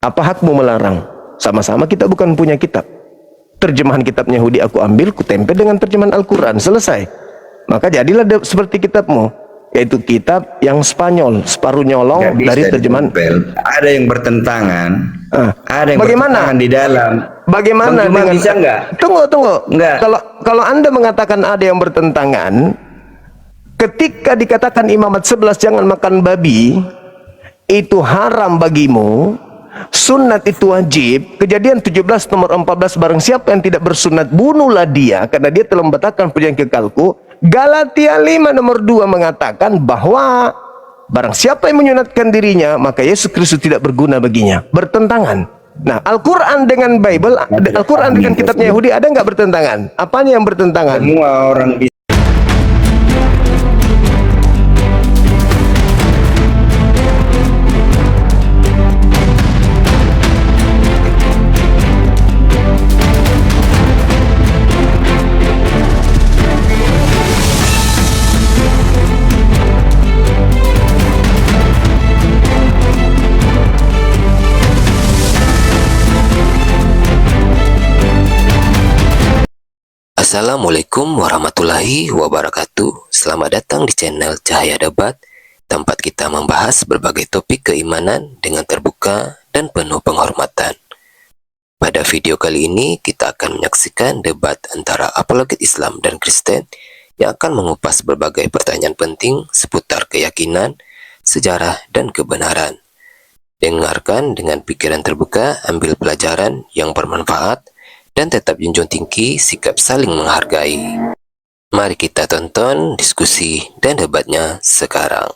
Apa hakmu melarang? Sama-sama kita bukan punya kitab. Terjemahan kitabnya Yahudi aku ambil, ku tempel dengan terjemahan Al-Quran, selesai. Maka jadilah seperti kitabmu, yaitu kitab yang Spanyol, separuh nyolong dari terjemahan. Ada yang bertentangan, ada yang bagaimana bertentangan di dalam. Bagaimana dengan, bisa nggak? Tunggu. Nggak. Kalau Anda mengatakan ada yang bertentangan, ketika dikatakan Imamat 11 jangan makan babi, itu haram bagimu. Sunat itu wajib. Kejadian 17 nomor 14, barang siapa yang tidak bersunat bunuhlah dia, karena dia telah membatalkan perjanjian kekalku. Galatia 5 nomor 2 mengatakan bahwa barang siapa yang menyunatkan dirinya, maka Yesus Kristus tidak berguna baginya. Bertentangan. Nah, Al-Quran dengan Bible, Al-Quran dengan kitabnya Yahudi ada nggak bertentangan? Apanya yang bertentangan? Semua orang bisa. Assalamualaikum warahmatullahi wabarakatuh. Selamat datang di channel Cahaya Debat, tempat kita membahas berbagai topik keimanan dengan terbuka dan penuh penghormatan. Pada video kali ini kita akan menyaksikan debat antara apologet Islam dan Kristen yang akan mengupas berbagai pertanyaan penting seputar keyakinan, sejarah, dan kebenaran. Dengarkan dengan pikiran terbuka, ambil pelajaran yang bermanfaat, dan tetap junjung tinggi sikap saling menghargai. Mari kita tonton diskusi dan debatnya sekarang.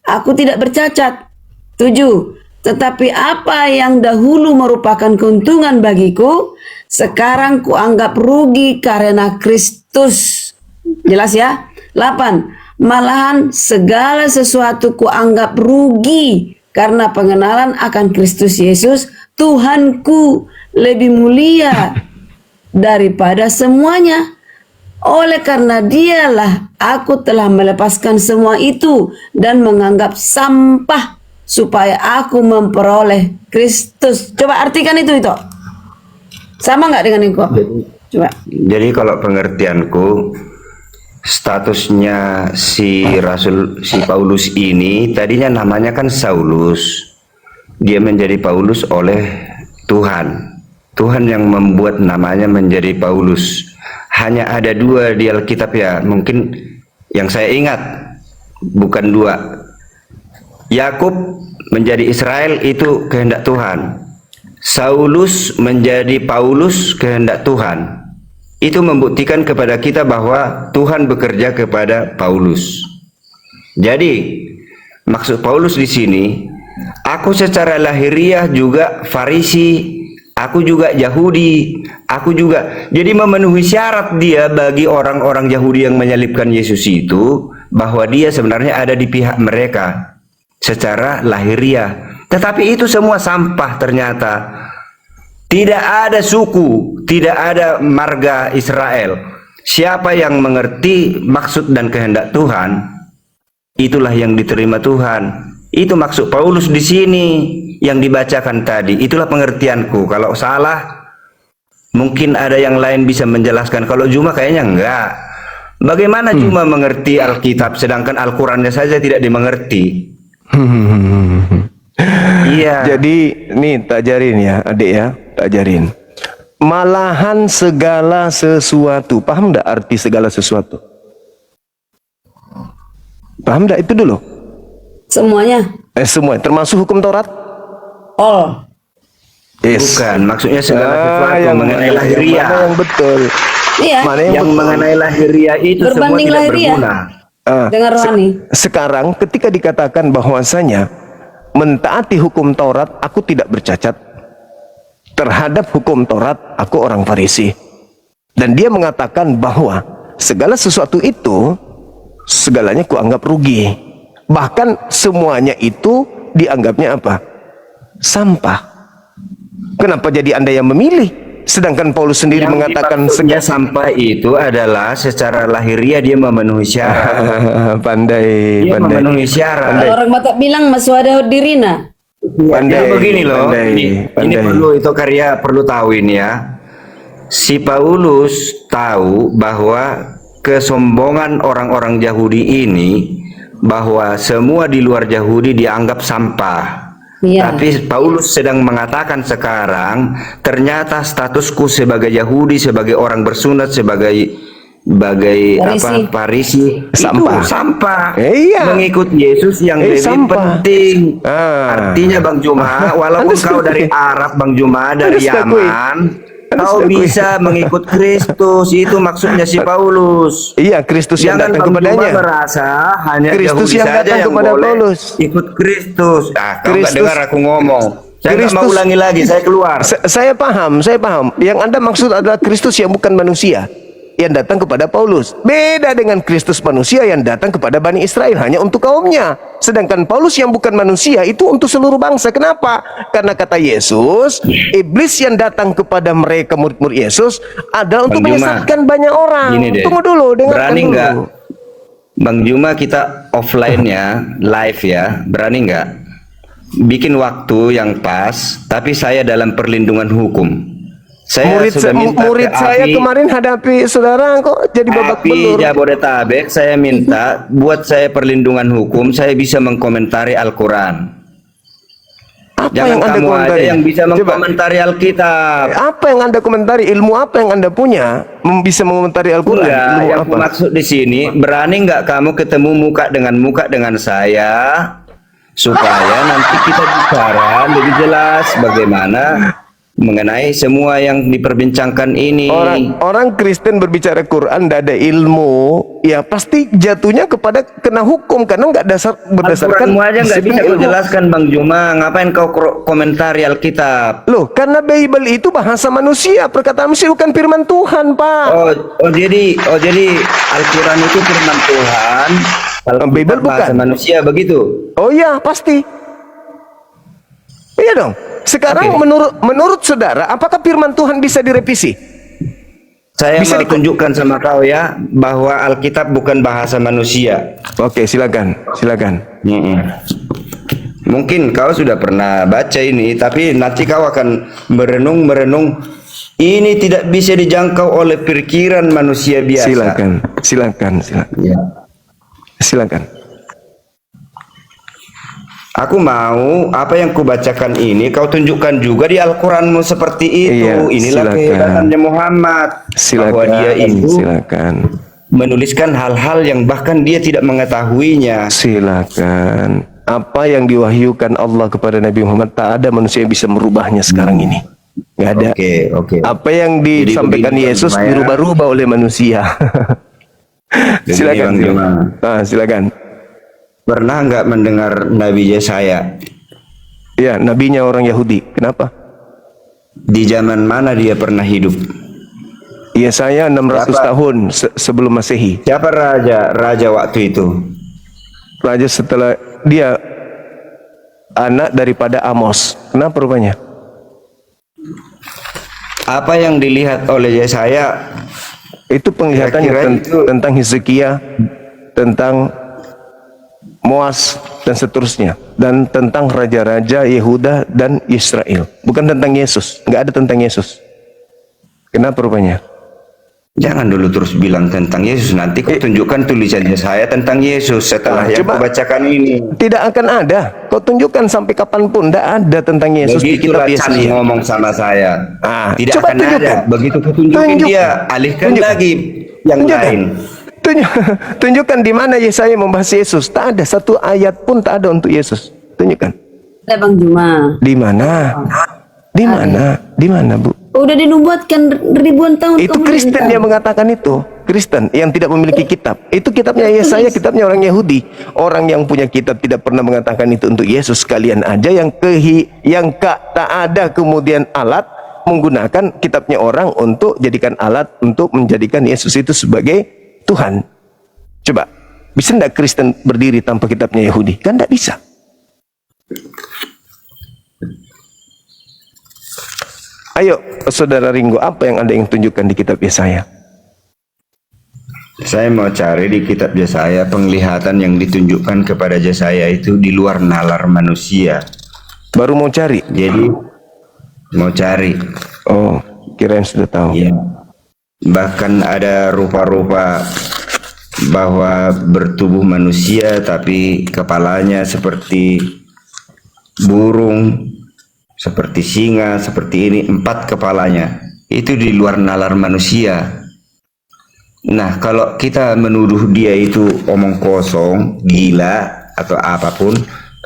Aku tidak bercacat. 7. Tetapi apa yang dahulu merupakan keuntungan bagiku, sekarang kuanggap rugi karena Kristus. Jelas ya? 8. Malahan segala sesuatu kuanggap rugi karena pengenalan akan Kristus Yesus, Tuhanku, lebih mulia daripada semuanya. Oleh karena dialah aku telah melepaskan semua itu dan menganggap sampah supaya aku memperoleh Kristus. Coba artikan itu. Sama nggak dengan itu? Coba. Jadi kalau pengertianku, statusnya si Paulus ini tadinya namanya kan Saulus. Dia menjadi Paulus oleh Tuhan. Tuhan yang membuat namanya menjadi Paulus. Hanya ada 2 di Alkitab ya, mungkin yang saya ingat, bukan 2. Yakub menjadi Israel itu kehendak Tuhan. Saulus menjadi Paulus kehendak Tuhan. Itu membuktikan kepada kita bahwa Tuhan bekerja kepada Paulus. Jadi maksud Paulus di sini, aku secara lahiriah juga Farisi, aku juga Yahudi, aku juga. Jadi memenuhi syarat dia bagi orang-orang Yahudi yang menyalibkan Yesus itu, bahwa dia sebenarnya ada di pihak mereka secara lahiriah. Tetapi itu semua sampah ternyata. Tidak ada suku, tidak ada marga Israel. Siapa yang mengerti maksud dan kehendak Tuhan, itulah yang diterima Tuhan. Itu maksud Paulus di sini yang dibacakan tadi. Itulah pengertianku. Kalau salah, mungkin ada yang lain bisa menjelaskan. Kalau Juma kayaknya enggak. Bagaimana Juma mengerti Alkitab sedangkan Al-Qurannya saja tidak dimengerti? Iya. Jadi nih tak ajarin ya adik ya, tak ajarin. Malahan segala sesuatu. Paham enggak arti segala sesuatu? Paham enggak itu dulu? Semuanya. Semua, termasuk hukum Taurat? All. Yes. Bukan, maksudnya segala sesuatu yang mengenai lahiriah. Yang betul. Iya. Mana yang mengenai lahiriah itu Berbanding semua tidak lahiriah berguna. dengan rohani. Sekarang ketika dikatakan bahwasanya mentaati hukum Taurat, aku tidak bercacat. Terhadap hukum Taurat, aku orang Farisi. Dan dia mengatakan bahwa segala sesuatu itu, segalanya kuanggap rugi. Bahkan semuanya itu dianggapnya apa? Sampah. Kenapa jadi Anda yang memilih? Sedangkan Paulus sendiri Yang mengatakan dimaksudnya sampah itu adalah secara lahiriah dia memenuhi syarat. pandai, Dia pandai. memenuhi syarat. Kalau orang Batak bilang maswada dirina, Pandai, Jadi begini loh, pandai, ini pandai. perlu, itu karya perlu tahu ini ya. Si Paulus tahu bahwa kesombongan orang-orang Yahudi ini, bahwa semua di luar Yahudi dianggap sampah. Iya. Tapi Paulus sedang mengatakan sekarang, ternyata statusku sebagai Yahudi, sebagai orang bersunat, sebagai Farisi. Farisi, Sampah. itu sampah. Iya. Mengikut Yesus yang lebih sampah. penting. Ah. Artinya Bang Juma, walaupun Anda kau sudah dari akui. Arab Bang Juma, dari Anda sudah akui. Yaman, Anda kau sudah akui. bisa mengikut Kristus. Itu maksudnya si Paulus. Iya, Kristus yang Jangan datang Bang Juma kepadanya. merasa hanya Kristus Yahudi yang saja datang yang kepada boleh Paulus. ikut Kristus. Ah, kau nggak Kristus- dengar aku ngomong. Saya nggak mau Kristus- ulangi lagi, saya keluar. Saya paham, saya paham. Yang Anda maksud adalah Kristus yang bukan manusia, yang datang kepada Paulus. Beda dengan Kristus manusia yang datang kepada Bani Israel, hanya untuk kaumnya. Sedangkan Paulus yang bukan manusia itu untuk seluruh bangsa. Kenapa? Karena kata Yesus, iblis yang datang kepada mereka murid-murid Yesus adalah untuk Bang Juma, menyesatkan banyak orang. Gini deh, Tunggu dulu, dengarkan berani dulu. nggak Bang Juma, kita offline ya, live ya, berani nggak bikin waktu yang pas, tapi saya dalam perlindungan hukum. Saya sudah minta Murid ke saya API kemarin hadapi saudara kok jadi babak API belur. Jabodetabek, saya minta buat saya perlindungan hukum, saya bisa mengkomentari Al-Quran. Apa Jangan yang Anda kamu aja komentari? yang bisa Coba. mengkomentari Alkitab. Apa yang Anda komentari? Ilmu apa yang Anda punya? Bisa mengomentari Al-Quran? Enggak, Ilmu yang apa? aku maksud di sini, berani nggak kamu ketemu muka dengan saya, supaya nanti kita bicara lebih jelas bagaimana mengenai semua yang diperbincangkan ini. Orang Kristen berbicara Quran, tidak ada ilmu, ya pasti jatuhnya kepada kena hukum karena nggak berdasarkan Al-Quranmu aja nggak bisa disiplin kau ilmu. jelaskan Bang Juma, ngapain kau komentari Alkitab? Loh, karena Bible itu bahasa manusia, perkataan manusia bukan firman Tuhan, Pak. Jadi Al-Quran itu firman Tuhan, Alkitab Bible bahasa bukan. manusia begitu. Oh iya, pasti. Iya dong. Sekarang Oke. menurut saudara, apakah firman Tuhan bisa direvisi? Saya Bisa mau tunjukkan sama kau ya, bahwa Alkitab bukan bahasa manusia. Oke, silakan. Mungkin kau sudah pernah baca ini, tapi nanti kau akan merenung. Ini tidak bisa dijangkau oleh pikiran manusia biasa. Silakan. Ya. Silakan. Aku mau apa yang kubacakan ini kau tunjukkan juga di Al-Quranmu seperti itu. Iya, Inilah silakan. kehebatannya Muhammad. Bahwa dia itu Silakan. menuliskan hal-hal yang bahkan dia tidak mengetahuinya. Silakan. Apa yang diwahyukan Allah kepada Nabi Muhammad, tak ada manusia yang bisa merubahnya sekarang ini. Nggak ada. Oke. Apa yang Jadi disampaikan begini, Yesus Bang Juma, ya. dirubah-rubah oleh manusia. Begini, Silakan. Bang Juma. Silakan. Pernah nggak mendengar Nabi Yesaya? Ya, nabinya orang Yahudi. Kenapa? Di zaman mana dia pernah hidup? Ya, saya 600 Siapa? tahun sebelum Masehi. Siapa raja waktu itu? Raja setelah dia anak daripada Amos. Kenapa rupanya? Apa yang dilihat oleh Yesaya? Itu penglihatannya Kira-kira itu- tentang Hezekia, tentang Moas dan seterusnya, dan tentang raja-raja Yehuda dan Israel. Bukan tentang Yesus. Nggak ada tentang Yesus. Kenapa rupanya? Jangan dulu terus bilang tentang Yesus. Nanti kau tunjukkan tulisan Yesaya tentang Yesus setelah yang coba. kau bacakan ini. Tidak akan ada. Kau tunjukkan sampai kapanpun. Tidak ada tentang Yesus di Begitulah kitab Chan Yesaya. ngomong sama saya. Tidak coba akan tunjukkan. ada. Begitu kau tunjukin Tunjukkan. dia, alihkan Tunjukkan. lagi yang Tunjukkan. lain. Tunjukkan di mana Yesaya membahas Yesus. Tak ada satu ayat pun tak ada untuk Yesus. Tunjukkan. Ada Bang Juma. Di mana? Di mana? Di mana, Bu? Udah dinubuatkan ribuan tahun Itu Kristen yang mengatakan itu. Kristen yang tidak memiliki kitab. Itu kitabnya Yesaya, kitabnya orang Yahudi. Orang yang punya kitab tidak pernah mengatakan itu untuk Yesus. Kalian aja yang tak ada kemudian alat menggunakan kitabnya orang untuk jadikan alat untuk menjadikan Yesus itu sebagai Tuhan. Coba, bisa tidak Kristen berdiri tanpa kitabnya Yahudi? Kan tidak bisa. Ayo, saudara Ringo, apa yang Anda ingin tunjukkan di kitab Yesaya? Saya mau cari di kitab Yesaya penglihatan yang ditunjukkan kepada Yesaya itu di luar nalar manusia. Baru mau cari. Jadi mau cari. Oh, kirain sudah tahu. Ya. Bahkan ada rupa-rupa bahwa bertubuh manusia tapi kepalanya seperti burung, seperti singa, seperti ini, 4 kepalanya. Itu di luar nalar manusia. Nah, kalau kita menuduh dia itu omong kosong, gila, atau apapun,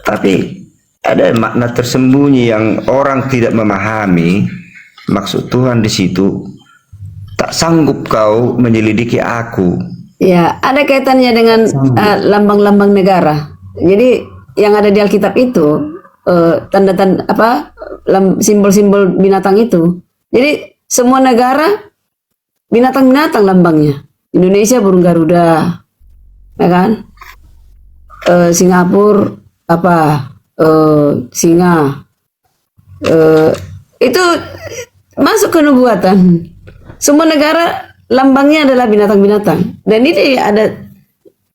tapi ada makna tersembunyi yang orang tidak memahami. Maksud Tuhan di situ, tak sanggup kau menyelidiki aku. Ya, ada kaitannya dengan lambang-lambang negara. Jadi yang ada di Alkitab itu tanda-tanda apa simbol-simbol binatang itu. Jadi semua negara binatang-binatang lambangnya. Indonesia burung Garuda, ya kan? Singapura apa singa. Itu masuk ke nubuatan. Semua negara lambangnya adalah binatang-binatang. Dan ini ada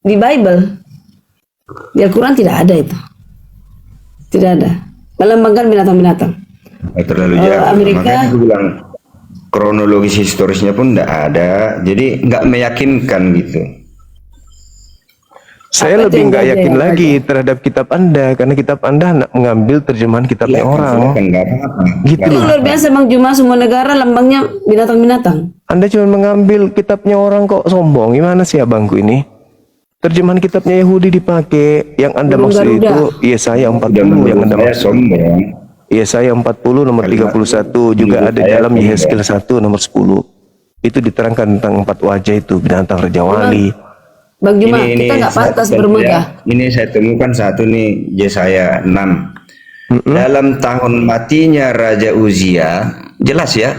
di Bible. Di Al-Quran tidak ada itu. Tidak ada. Melambangkan binatang-binatang. Terlalu jauh. Amerika, Makanya aku bilang kronologis historisnya pun tidak ada. Jadi nggak meyakinkan gitu. Saya Apa lebih itu nggak yang yakin ada? lagi terhadap kitab Anda, karena kitab Anda nak mengambil terjemahan kitabnya orang. Silakan, nggak apa-apa. Gitu itu loh. luar biasa Bang Juma, semua negara lambangnya binatang-binatang. Anda cuma mengambil kitabnya orang kok sombong. Gimana sih abangku ini? Terjemahan kitabnya Yahudi dipakai. Yang Anda Burung maksud Garuda. itu Yesaya 40 Udah yang menurut Anda saya maksud. sombong. Yesaya 40 nomor 31 juga Menurut ada saya dalam sombong. Yehezkiel 1 nomor 10. Itu diterangkan tentang 4 wajah itu, binatang Raja Wali. Bang Juma, kita nggak pantas bermegah. Ini saya temukan satu nih, Yesaya 6. Dalam tahun matinya Raja Uzia, jelas ya.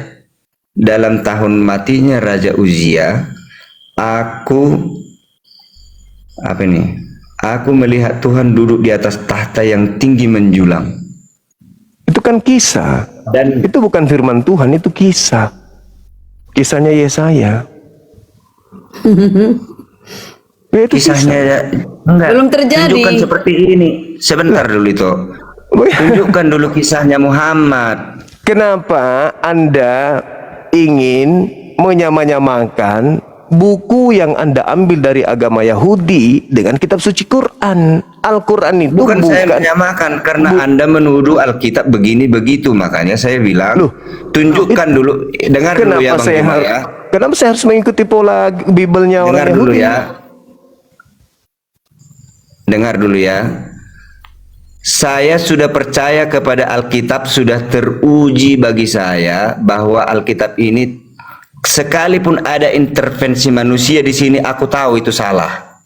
Dalam tahun matinya Raja Uzia, aku melihat Tuhan duduk di atas tahta yang tinggi menjulang. Itu kan kisah. Dan Itu bukan firman Tuhan, itu kisah. Kisahnya Yesaya. Ya, itu kisahnya kisah. enggak. Belum terjadi. Tunjukkan seperti ini. Sebentar dulu itu. Tunjukkan dulu kisahnya Muhammad. Kenapa Anda ingin menyamanyamakan buku yang Anda ambil dari agama Yahudi dengan kitab suci Quran? Al-Quran itu Bukan saya bukan. menyamakan karena Anda menuduh Alkitab begini begitu, makanya saya bilang Loh, tunjukkan dulu, dengar dulu ya Kenapa Bang saya Juma harus ya. Kenapa saya harus mengikuti pola Bible-nya orang Dengar dulu Yahudi? ya. Dengar dulu ya. Saya sudah percaya kepada Alkitab, sudah teruji bagi saya bahwa Alkitab ini sekalipun ada intervensi manusia di sini, aku tahu itu salah.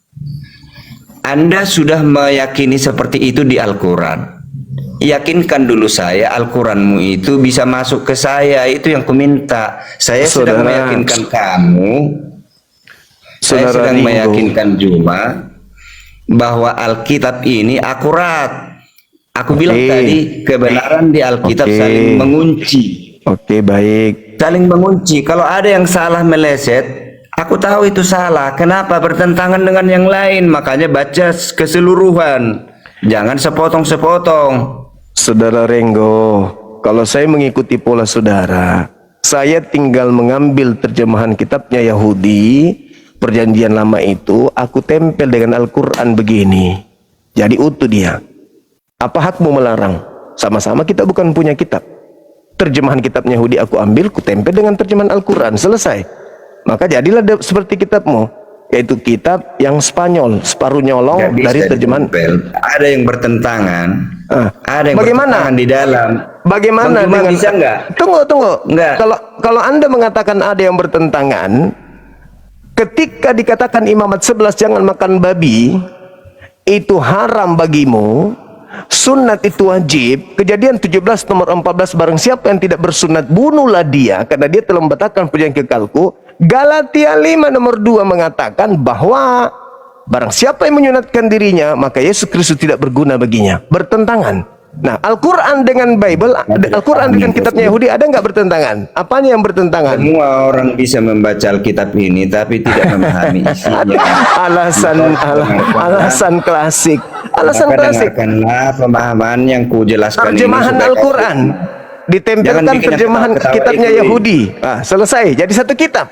Anda sudah meyakini seperti itu di Al-Quran. Yakinkan dulu saya, Al-Quranmu itu bisa masuk ke saya, itu yang kuminta. Saya sedang Saudara, meyakinkan kamu, saya Saudara sedang Ringo. meyakinkan Juma bahwa Alkitab ini akurat. Aku bilang tadi, kebenaran di Alkitab Oke. saling mengunci. Oke, baik. Saling mengunci. Kalau ada yang salah meleset, aku tahu itu salah. Kenapa? Bertentangan dengan yang lain. Makanya baca keseluruhan. Jangan sepotong-sepotong. Saudara Renggo, kalau saya mengikuti pola saudara, saya tinggal mengambil terjemahan kitabnya Yahudi, perjanjian lama itu, aku tempel dengan Al-Quran begini. Jadi utuh dia. Apa hakmu melarang? Sama-sama kita bukan punya kitab. Terjemahan kitabnya Yahudi aku ambil, ku tempel dengan terjemahan Al-Quran. Selesai. Maka jadilah seperti kitabmu. Yaitu kitab yang Spanyol, separuh nyolong Nggak bisa dari terjemahan. ditempel. Ada yang bertentangan. Ada yang Bagaimana? bertentangan di dalam. Bagaimana Bang Juma dengan bisa nggak? Tunggu. Nggak. Kalau Anda mengatakan ada yang bertentangan, ketika dikatakan Imamat 11 jangan makan babi, itu haram bagimu. Sunat itu wajib. Kejadian 17 nomor 14, barang siapa yang tidak bersunat bunuhlah dia karena dia telah membatalkan perjanjian kekalku. Galatia 5 nomor 2 mengatakan bahwa barang siapa yang menyunatkan dirinya maka Yesus Kristus tidak berguna baginya. Bertentangan. Nah, Al-Quran dengan Bible, Al-Quran dengan kitabnya Yahudi ada nggak bertentangan? Apanya yang bertentangan? Semua orang bisa membaca Alkitab ini tapi tidak memahami isinya. Alasan klasik. Alasan Maka klasik. dengarkanlah pemahaman yang kujelaskan ini Terjemahan supaya Al-Quran Jangan ditempelkan bikin yang terjemahan ketawa-ketawa kitabnya itu. Yahudi. Ah, selesai. Jadi satu kitab.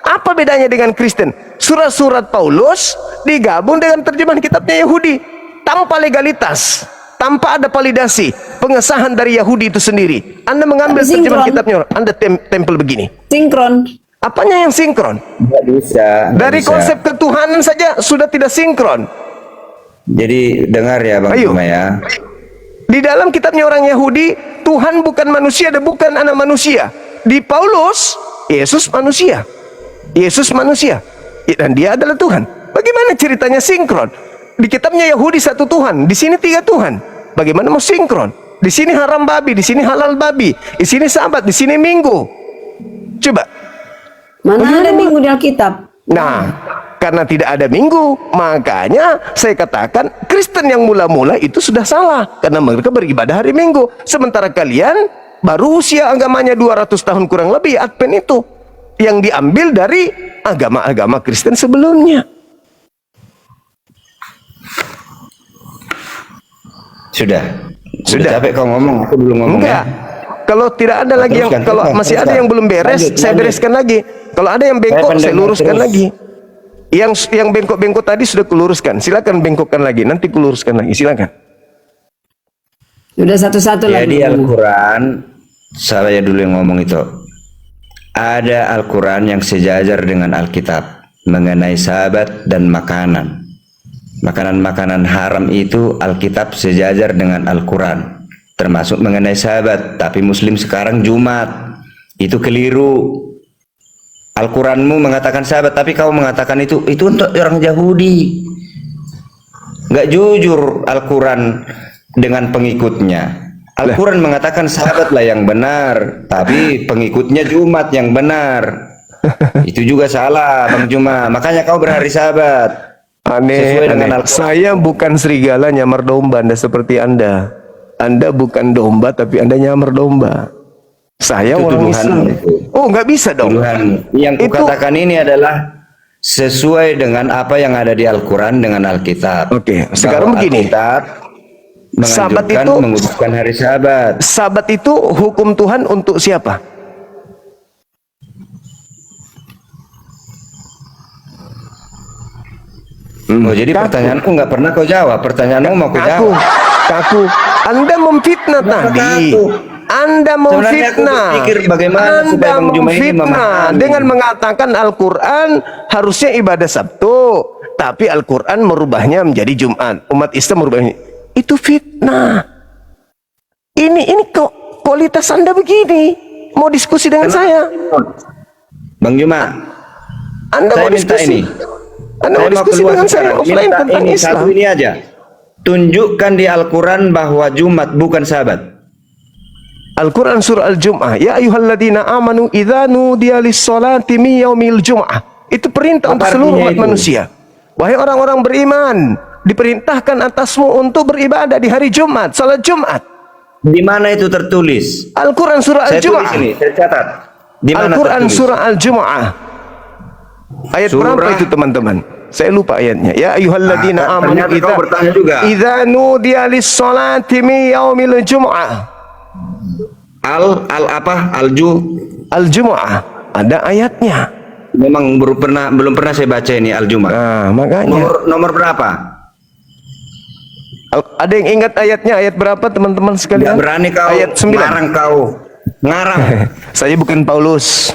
Apa bedanya dengan Kristen? Surat-surat Paulus digabung dengan terjemahan kitabnya Yahudi tanpa legalitas, tanpa ada validasi, pengesahan dari Yahudi itu sendiri. Anda mengambil Tapi terjemahan sinkron. kitabnya, Anda tempel begini. Sinkron. Apanya yang sinkron? nggak bisa. nggak Dari bisa. konsep ketuhanan saja sudah tidak sinkron. Jadi dengar ya Bang Ayo. Juma ya. Di dalam kitabnya orang Yahudi, Tuhan bukan manusia dan bukan anak manusia. Di Paulus, Yesus manusia. Yesus manusia. Dan dia adalah Tuhan. Bagaimana ceritanya sinkron? Di kitabnya Yahudi satu Tuhan, di sini tiga Tuhan. Bagaimana mau sinkron? Di sini haram babi, di sini halal babi, di sini Sabat, di sini Minggu. Coba. Mana ada minggu di Alkitab? Nah, karena tidak ada minggu, makanya saya katakan Kristen yang mula-mula itu sudah salah karena mereka beribadah hari Minggu. Sementara kalian baru usia agamanya 200 tahun kurang lebih Advent itu yang diambil dari agama-agama Kristen sebelumnya. Sudah. Sudah. Capek kau ngomong, aku belum ngomong Enggak. ya. Kalau tidak ada lagi yang, Teruskan, kalau teruskan, masih ada teruskan. yang belum beres, Lanjut, saya lanjut. bereskan lagi. Kalau ada yang bengkok, saya pendengar luruskan terus. lagi. Yang bengkok-bengkok tadi sudah kuluruskan. Silakan bengkokkan lagi. Nanti kuluruskan lagi. Silakan. Udah satu-satu lagi. Jadi Al-Quran, saya dulu yang ngomong itu. Ada Al-Quran yang sejajar dengan Alkitab mengenai sahabat dan makanan. Makanan-makanan haram itu Alkitab sejajar dengan Al-Quran. Termasuk mengenai sahabat. Tapi Muslim sekarang Jumat. Itu keliru. Al-Quranmu mengatakan sahabat, tapi kau mengatakan itu untuk orang Yahudi. Nggak jujur Al-Quran dengan pengikutnya. Al-Quran mengatakan sahabatlah yang benar, tapi pengikutnya Jumat yang benar. Itu juga salah, Bang Juma. Makanya kau berhari sahabat. Aneh, Sesuai dengan aneh. Al-Quran. Saya bukan serigala nyamar domba, Anda seperti Anda. Anda bukan domba, tapi Anda nyamar domba. Saya Itu orang tuduhanmu Islam. itu. Oh, nggak bisa dong. Tuduhan. Yang Itu- kukatakan ini adalah sesuai dengan apa yang ada di Al-Quran dengan Alkitab. Oke, sekarang Bahwa begini. Alkitab Sahabat menganjurkan itu- menguduskan hari sahabat. Sabat itu hukum Tuhan untuk siapa? Oh, jadi Kaku. pertanyaanku nggak pernah kau jawab. Pertanyaanmu mau kau Kaku, jawab. kaku. Anda memfitnah Kenapa tadi. kaku? Anda Sebenarnya aku memfitnah. berpikir bagaimana Anda supaya Bang Juma ini memfitnah memahami. dengan mengatakan Al-Quran harusnya ibadah Sabtu, tapi Al-Quran merubahnya menjadi Jumat. Umat Islam merubahnya. Itu fitnah. Ini kok kualitas Anda begini. Mau diskusi dengan saya? Bang Juma, Anda saya mau minta diskusi? ini. Anda mau Saya mau diskusi keluar dengan saya sekarang. offline Minta tentang ini Islam? satu ini aja. Tunjukkan di Al-Quran bahwa Jumat bukan sahabat. Al-Quran surah Al-Jum'ah. Ya ayuhalladzina amanu idza nudiya lis-salati min yaumil jum'ah. Itu perintah Apa untuk seluruh artinya umat itu? manusia. Wahai orang-orang beriman, diperintahkan atasmu untuk beribadah di hari Jumat, salat Jumat. Di mana itu tertulis? Al-Quran surah Saya tulis Al-Jum'ah. ini, saya catat. Di mana Al-Quran tertulis? surah Al-Jum'ah. Ayat Surah- berapa itu teman-teman? Saya lupa ayatnya. Ya ayyuhalladzina Ah, amanu ternyata kau bertanya juga. idza nudiya lis-salati min yaumil jum'ah. Al-Jum'ah. Ada ayatnya. Memang belum pernah saya baca ini Al-Jum'ah. Nah, makanya. Nomor berapa? Ada yang ingat ayatnya? Ayat berapa teman-teman Nggak sekalian? berani kau Ayat 9. ngarang kau. Ngarang. Saya bukan Paulus.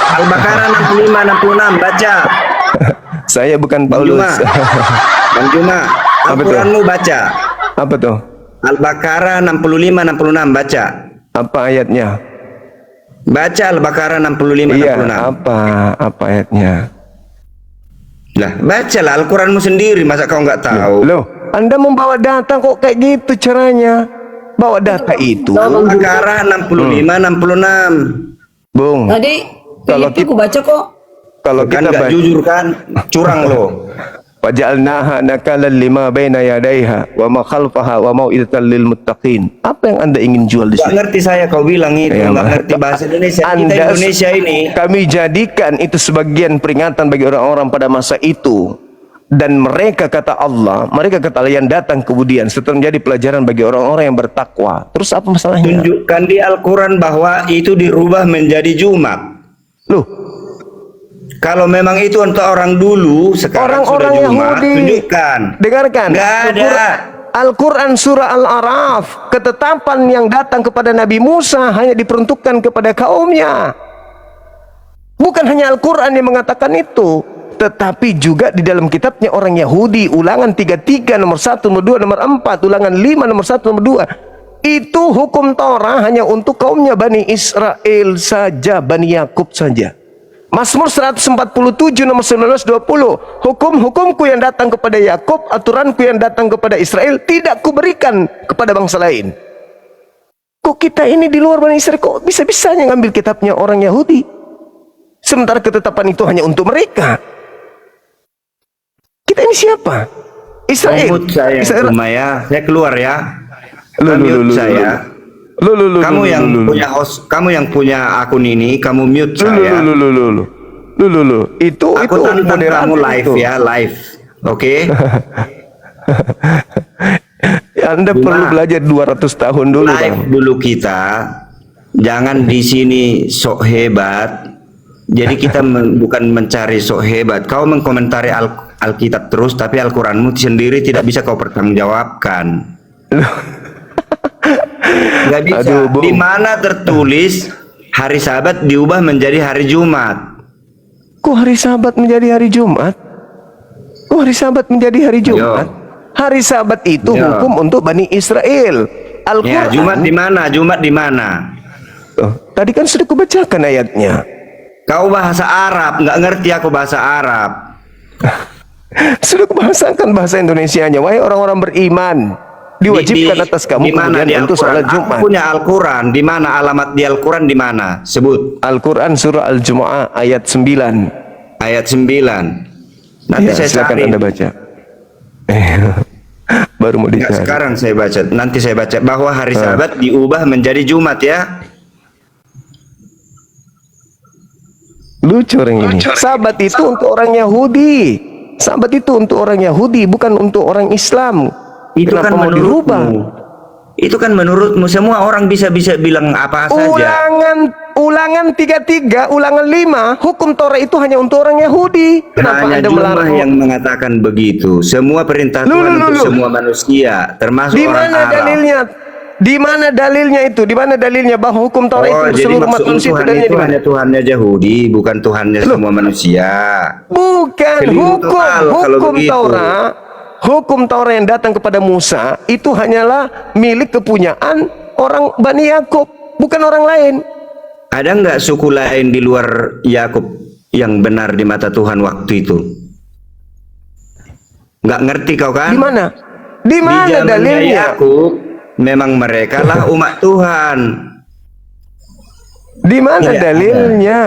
Al-Baqarah 65 66 baca. Saya bukan Bang Paulus. Juma. Bang Juma, Apa tuh? Al-Quranmu baca. Apa tuh? Al-Baqarah 65 66 baca. Apa ayatnya? Baca Al-Baqarah 65 Iya, 66. apa ayatnya? Lah, bacalah Al-Quranmu sendiri, masa kau nggak tahu? Loh, Anda membawa data kok kayak gitu caranya? Bawa data itu, Al-Baqarah 65 66. Bung. Tadi Kalau itu aku baca kok. Kalau Kan kita nggak baca jujur kan? Curang lo. Waja'alnaha nakalan lima baina yadayha wa ma khalfaha wa mau'izatan lil muttaqin. Apa yang Anda ingin jual di Nggak sini? ngerti saya kau bilang itu, Ya, nggak Mas. ngerti bahasa Indonesia. Kita Anda- Indonesia ini. Kami jadikan itu sebagian peringatan bagi orang-orang pada masa itu Dan mereka, kata Allah, mereka kata Allah, yang datang kemudian setelah menjadi pelajaran bagi orang-orang yang bertakwa. Terus apa masalahnya? Tunjukkan di Al-Quran bahwa itu dirubah menjadi Jumat. Loh, Kalau memang itu untuk orang dulu, sekarang orang-orang sudah Jumat, Yahudi, tunjukkan. dengarkan. Nggak ada. Al-Quran surah Al-A'raf, ketetapan yang datang kepada Nabi Musa hanya diperuntukkan kepada kaumnya. Bukan hanya Al-Quran yang mengatakan itu, tetapi juga di dalam kitabnya orang Yahudi, ulangan 33 nomor 1, nomor 2, nomor 4, ulangan 5 nomor 1, nomor 2. Itu hukum Torah hanya untuk kaumnya Bani Israel saja, Bani Yakub saja. Mazmur 147 nomor 19-20, hukum-hukumku yang datang kepada Yakub, aturanku yang datang kepada Israel tidak kuberikan kepada bangsa lain. Kok kita ini di luar Bani Israel, kok bisa-bisanya ngambil kitabnya orang Yahudi, sementara ketetapan itu hanya untuk mereka? Kita ini siapa? Israel. Mute saya, Maya. Saya keluar ya. Lu, Saya. Kamu yang punya host, kamu yang punya akun ini, kamu mute saya. Itu Aku tantang kamu live itu. ya, live. Oke? Anda perlu belajar 200 tahun dulu, Live Bang. dulu kita. Jangan di sini sok hebat. Jadi kita bukan mencari sok hebat. Kau mengkomentari Alkitab terus, tapi Al-Quranmu sendiri tidak bisa kau pertanggungjawabkan. Nggak bisa. Aduh, Bung. Di mana tertulis hari Sabat diubah menjadi hari Jumat? Kok hari Sabat menjadi hari Jumat? Kok hari Sabat menjadi hari Jumat? Hari Sabat itu hukum untuk Bani Israel. Ya, Al-Quran. Jumat di mana? Jumat di mana? Oh, tadi kan sudah kubacakan ayatnya. Kau bahasa Arab, nggak ngerti aku bahasa Arab. Sudah kubahasakan bahasa Indonesianya. Wahai orang-orang beriman, diwajibkan atas kamu di mana kemudian di untuk Al-Quran? sholat Aku Jumat. punya Al-Quran. Di mana alamat di Al-Quran di mana? Sebut. Al-Quran surah Al-Jumu'ah ayat 9. Ayat 9. Nanti Ya, saya silakan cari. Anda baca. Baru mau Nggak, dicari. sekarang saya baca. Nanti saya baca bahwa hari Sabat diubah menjadi Jumat ya. Lucu orang ini. Sabat itu untuk orang Yahudi. Sabat itu untuk orang Yahudi, bukan untuk orang Islam. Itu Kenapa kan mau dirubah? menurutmu. Itu kan menurutmu. Semua orang bisa bilang apa saja. Ulangan 33, ulangan 5, hukum Torah itu hanya untuk orang Yahudi. Kenapa Hanya Anda Jumlah melarang? yang mengatakan begitu. Semua perintah Tuhan untuk semua manusia, termasuk Di orang mana Arab. dalilnya? Di mana dalilnya itu? Di mana dalilnya bahwa hukum Torah itu untuk Jadi seluruh umat maksud manusia? Tuhan Dalilnya itu di mana? hanya Tuhannya Yahudi, bukan Tuhannya semua manusia. Bukan Keliru hukum total kalau begitu. Torah. Hukum Torah yang datang kepada Musa itu hanyalah milik kepunyaan orang Bani Yakub, bukan orang lain. Ada nggak suku lain di luar Yakub yang benar di mata Tuhan waktu itu? Nggak ngerti kau kan? Di mana? Di mana zamannya dalilnya? Yakub, memang mereka lah umat Tuhan. Di mana Tidak dalilnya?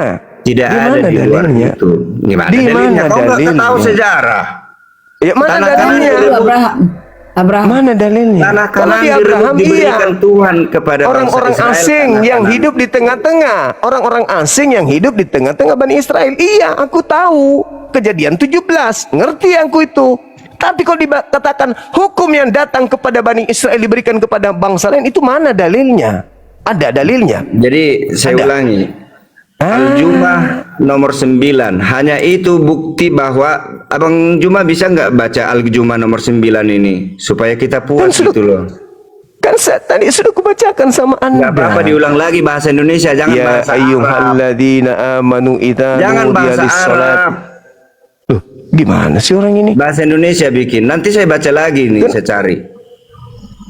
Tidak Di ada mana di luar dalilnya? itu. Gimana Di dalilnya? mana Kau nggak dalilnya? tahu sejarah. Ya mana Tanah dalilnya? kanan Itu Abraham. Mana dalilnya? Tanah Kalau kanan di Abraham diberikan iya. Tuhan kepada Orang-orang bangsa Israel, asing tanah yang kanan. hidup di tengah-tengah, orang-orang asing yang hidup di tengah-tengah Bani Israel. Iya, aku tahu. Kejadian 17, ngerti aku itu. Tapi kalau dikatakan hukum yang datang kepada Bani Israel diberikan kepada bangsa lain, itu mana dalilnya? Ada dalilnya. Jadi saya Ada. ulangi. Al-Jum'ah nomor 9. Hanya itu bukti bahwa Abang Juma bisa nggak baca Al-Jum'ah nomor 9 ini supaya kita puas sudah- gitu loh. Kan tadi sudah kubacakan sama Anda. Nggak apa-apa diulang lagi bahasa Indonesia, jangan Ya bahasa Arab. ayyuhalladzina amanu idza Jangan nudiya bahasa lis-salat. Arab. Loh, gimana sih orang ini? Bahasa Indonesia bikin. Nanti saya baca lagi nih, saya cari.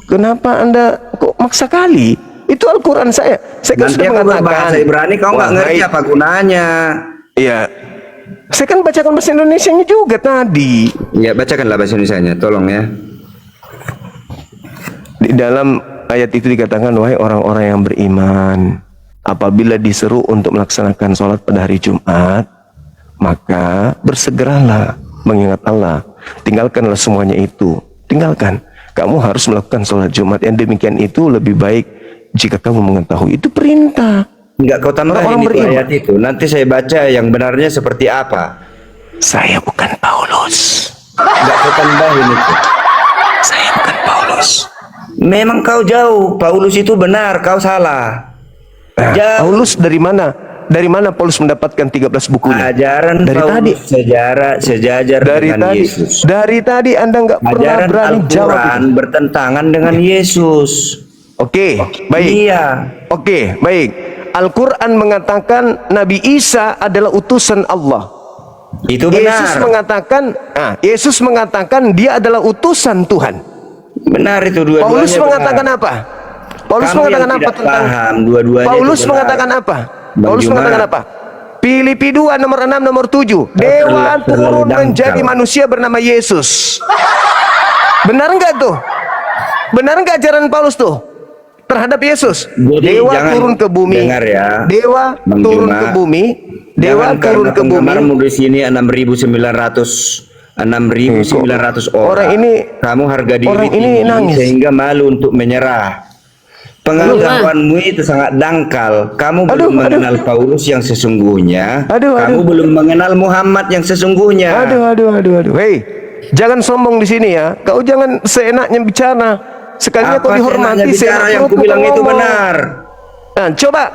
Kenapa Anda kok maksa kali? Itu Al-Quran saya. Saya kan Nanti sudah aku mengatakan. berbahasa Ibrani, kau nggak ngerti Wahai- apa gunanya. Iya. Saya kan bacakan bahasa Indonesianya juga tadi. Ya, bacakanlah bahasa Indonesianya, tolong ya. Di dalam ayat itu dikatakan, wahai orang-orang yang beriman, apabila diseru untuk melaksanakan sholat pada hari Jumat, maka bersegeralah mengingat Allah. Tinggalkanlah semuanya itu. Tinggalkan. Kamu harus melakukan sholat Jumat. Yang demikian itu lebih baik jika kamu mengetahui. Itu perintah. Enggak, kau tambahin Orang itu beriman. ayat itu. Nanti saya baca yang benarnya seperti apa. Saya bukan Paulus. Nggak ketambahin itu. Saya bukan Paulus. Memang kau jauh. Paulus itu benar, kau salah. Jauh. Paulus dari mana? Dari mana Paulus mendapatkan 13 bukunya? Ajaran Dari Paulus tadi. sejajar Dari dengan tadi. Yesus. Dari tadi Anda nggak pernah Ajaran berani jawab Al-Quran itu. bertentangan dengan Yesus. Oke, baik. Iya. Oke, baik. Al-Quran mengatakan Nabi Isa adalah utusan Allah. Itu benar. Yesus mengatakan dia adalah utusan Tuhan. Benar itu dua-duanya. Paulus mengatakan benar. apa? Paulus Kamu mengatakan yang apa tidak tentang paham, dua-duanya Paulus itu benar. mengatakan apa? Bang Paulus Juma. mengatakan apa? Filipi 2 nomor 6 nomor 7. Dewa terlalu turun dangkal. menjadi manusia bernama Yesus. Benar enggak tuh? Benar enggak ajaran Paulus tuh terhadap Yesus? Jadi Dewa jangan turun ke bumi. dengar ya, Dewa Bang turun Juma. ke bumi. Dewa Jangan turun karena ke bumi. penggemarmu di sini 6.900 orang. Orang ini kamu harga diri orang ini tinggi nangis. sehingga malu untuk menyerah. Pengetahuanmu itu sangat dangkal. Kamu belum mengenal Paulus yang sesungguhnya. Kamu belum mengenal Muhammad yang sesungguhnya. Aduh. Hei, jangan sombong di sini ya. Kau jangan seenaknya bicara. Sekalinya kau dihormati. Bicara yang seenaknya kubilang kau itu ngomong. benar. Nah, coba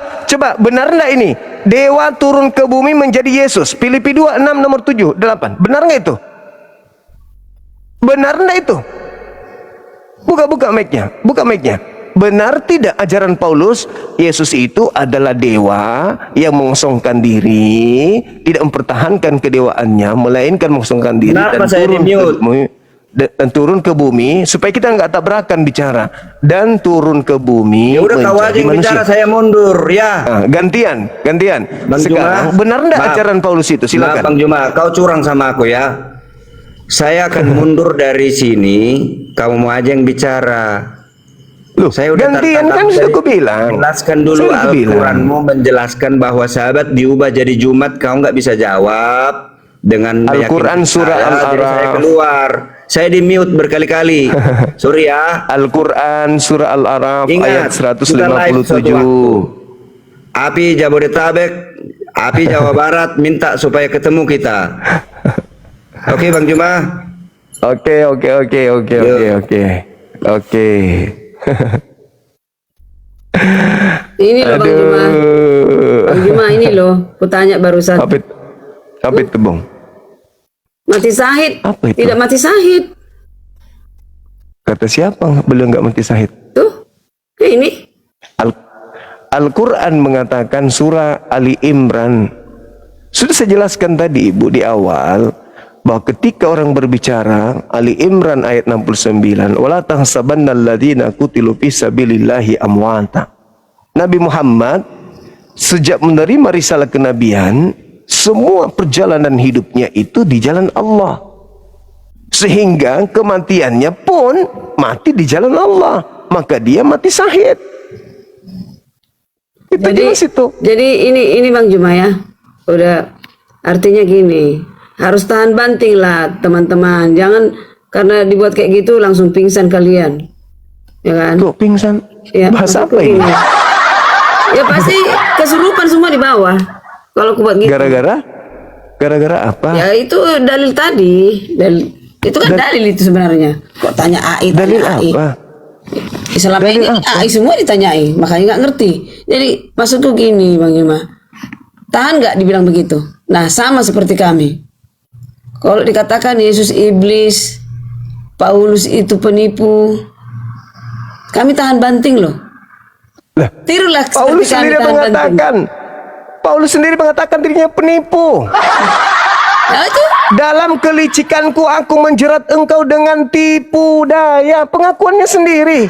benar enggak ini? Dewa turun ke bumi menjadi Yesus. Filipi 2 6 nomor 7 8. Benar enggak itu? Benar enggak itu? Buka mic-nya. Buka mic-nya. Benar tidak ajaran Paulus Yesus itu adalah dewa yang mengosongkan diri, tidak mempertahankan kedewaannya, melainkan mengosongkan diri Kenapa saya di-mute? Dan turun ke bumi supaya kita nggak tabrakan bicara dan turun ke bumi. Ya udah kau aja menjadi yang manusia. bicara, saya mundur ya. Nah, gantian. Bang Sekarang Juma, benar enggak maaf. ajaran Paulus itu? Maaf, Silakan. Bang Juma, kau curang sama aku ya. Saya akan mundur dari sini. Kamu mau aja yang bicara. Loh, Saya udah gantian kan sudah aku bilang. Jelaskan dulu Sudah aku bilang. Al-Quranmu menjelaskan bahwa sahabat diubah jadi Jumat. Kau nggak bisa jawab dengan Al-Quran meyakinkan surah saya, jadi Al-Araf. saya keluar. Saya di mute berkali-kali. Sorry ya. Al-Quran surah Al-Araf Ingat, ayat kita live suatu 157. Api Jabodetabek, api Jawa Barat minta supaya ketemu kita. Oke, Bang Juma. Oke. Ini loh Bang Juma. Bang Juma ini loh, ku tanya barusan. Apa itu, Bang? Mati syahid. Apa itu? Tidak mati syahid. Kata siapa belum nggak mati syahid? Tuh, kayak ini. Al-Quran mengatakan surah Ali Imran. Sudah saya jelaskan tadi Ibu di awal bahwa ketika orang berbicara Ali Imran ayat 69, wala tahsabannal ladzina qutilu fi sabilillahi amwata. Nabi Muhammad sejak menerima risalah kenabian, semua perjalanan hidupnya itu di jalan Allah. Sehingga kematiannya pun mati di jalan Allah, maka dia mati syahid. Itu jelas itu. Jadi ini Bang Juma ya. Udah artinya gini, harus tahan banting lah teman-teman. Jangan karena dibuat kayak gitu langsung pingsan kalian. Ya kan? Kok pingsan? Ya, Bahasa maksudku apa ini? Ya pasti kesurupan semua di bawah. Kalau aku buat gitu. Gara-gara apa? Ya itu dalil tadi. Itu kan dalil itu sebenarnya. Kok tanya AI? Dalil tanya AI. apa? Selama Dalil ini apa? AI semua ditanyai, makanya nggak ngerti. Jadi maksudku gini Bang Yuma, tahan nggak dibilang begitu? Nah sama seperti kami. Kalau dikatakan Yesus iblis, Paulus itu penipu, kami tahan banting loh. Lah, Tirulah Paulus seperti kami sendiri tahan banting. Paulus sendiri mengatakan dirinya penipu. Nah itu Dalam kelicikanku aku menjerat engkau dengan tipu daya. Pengakuannya sendiri.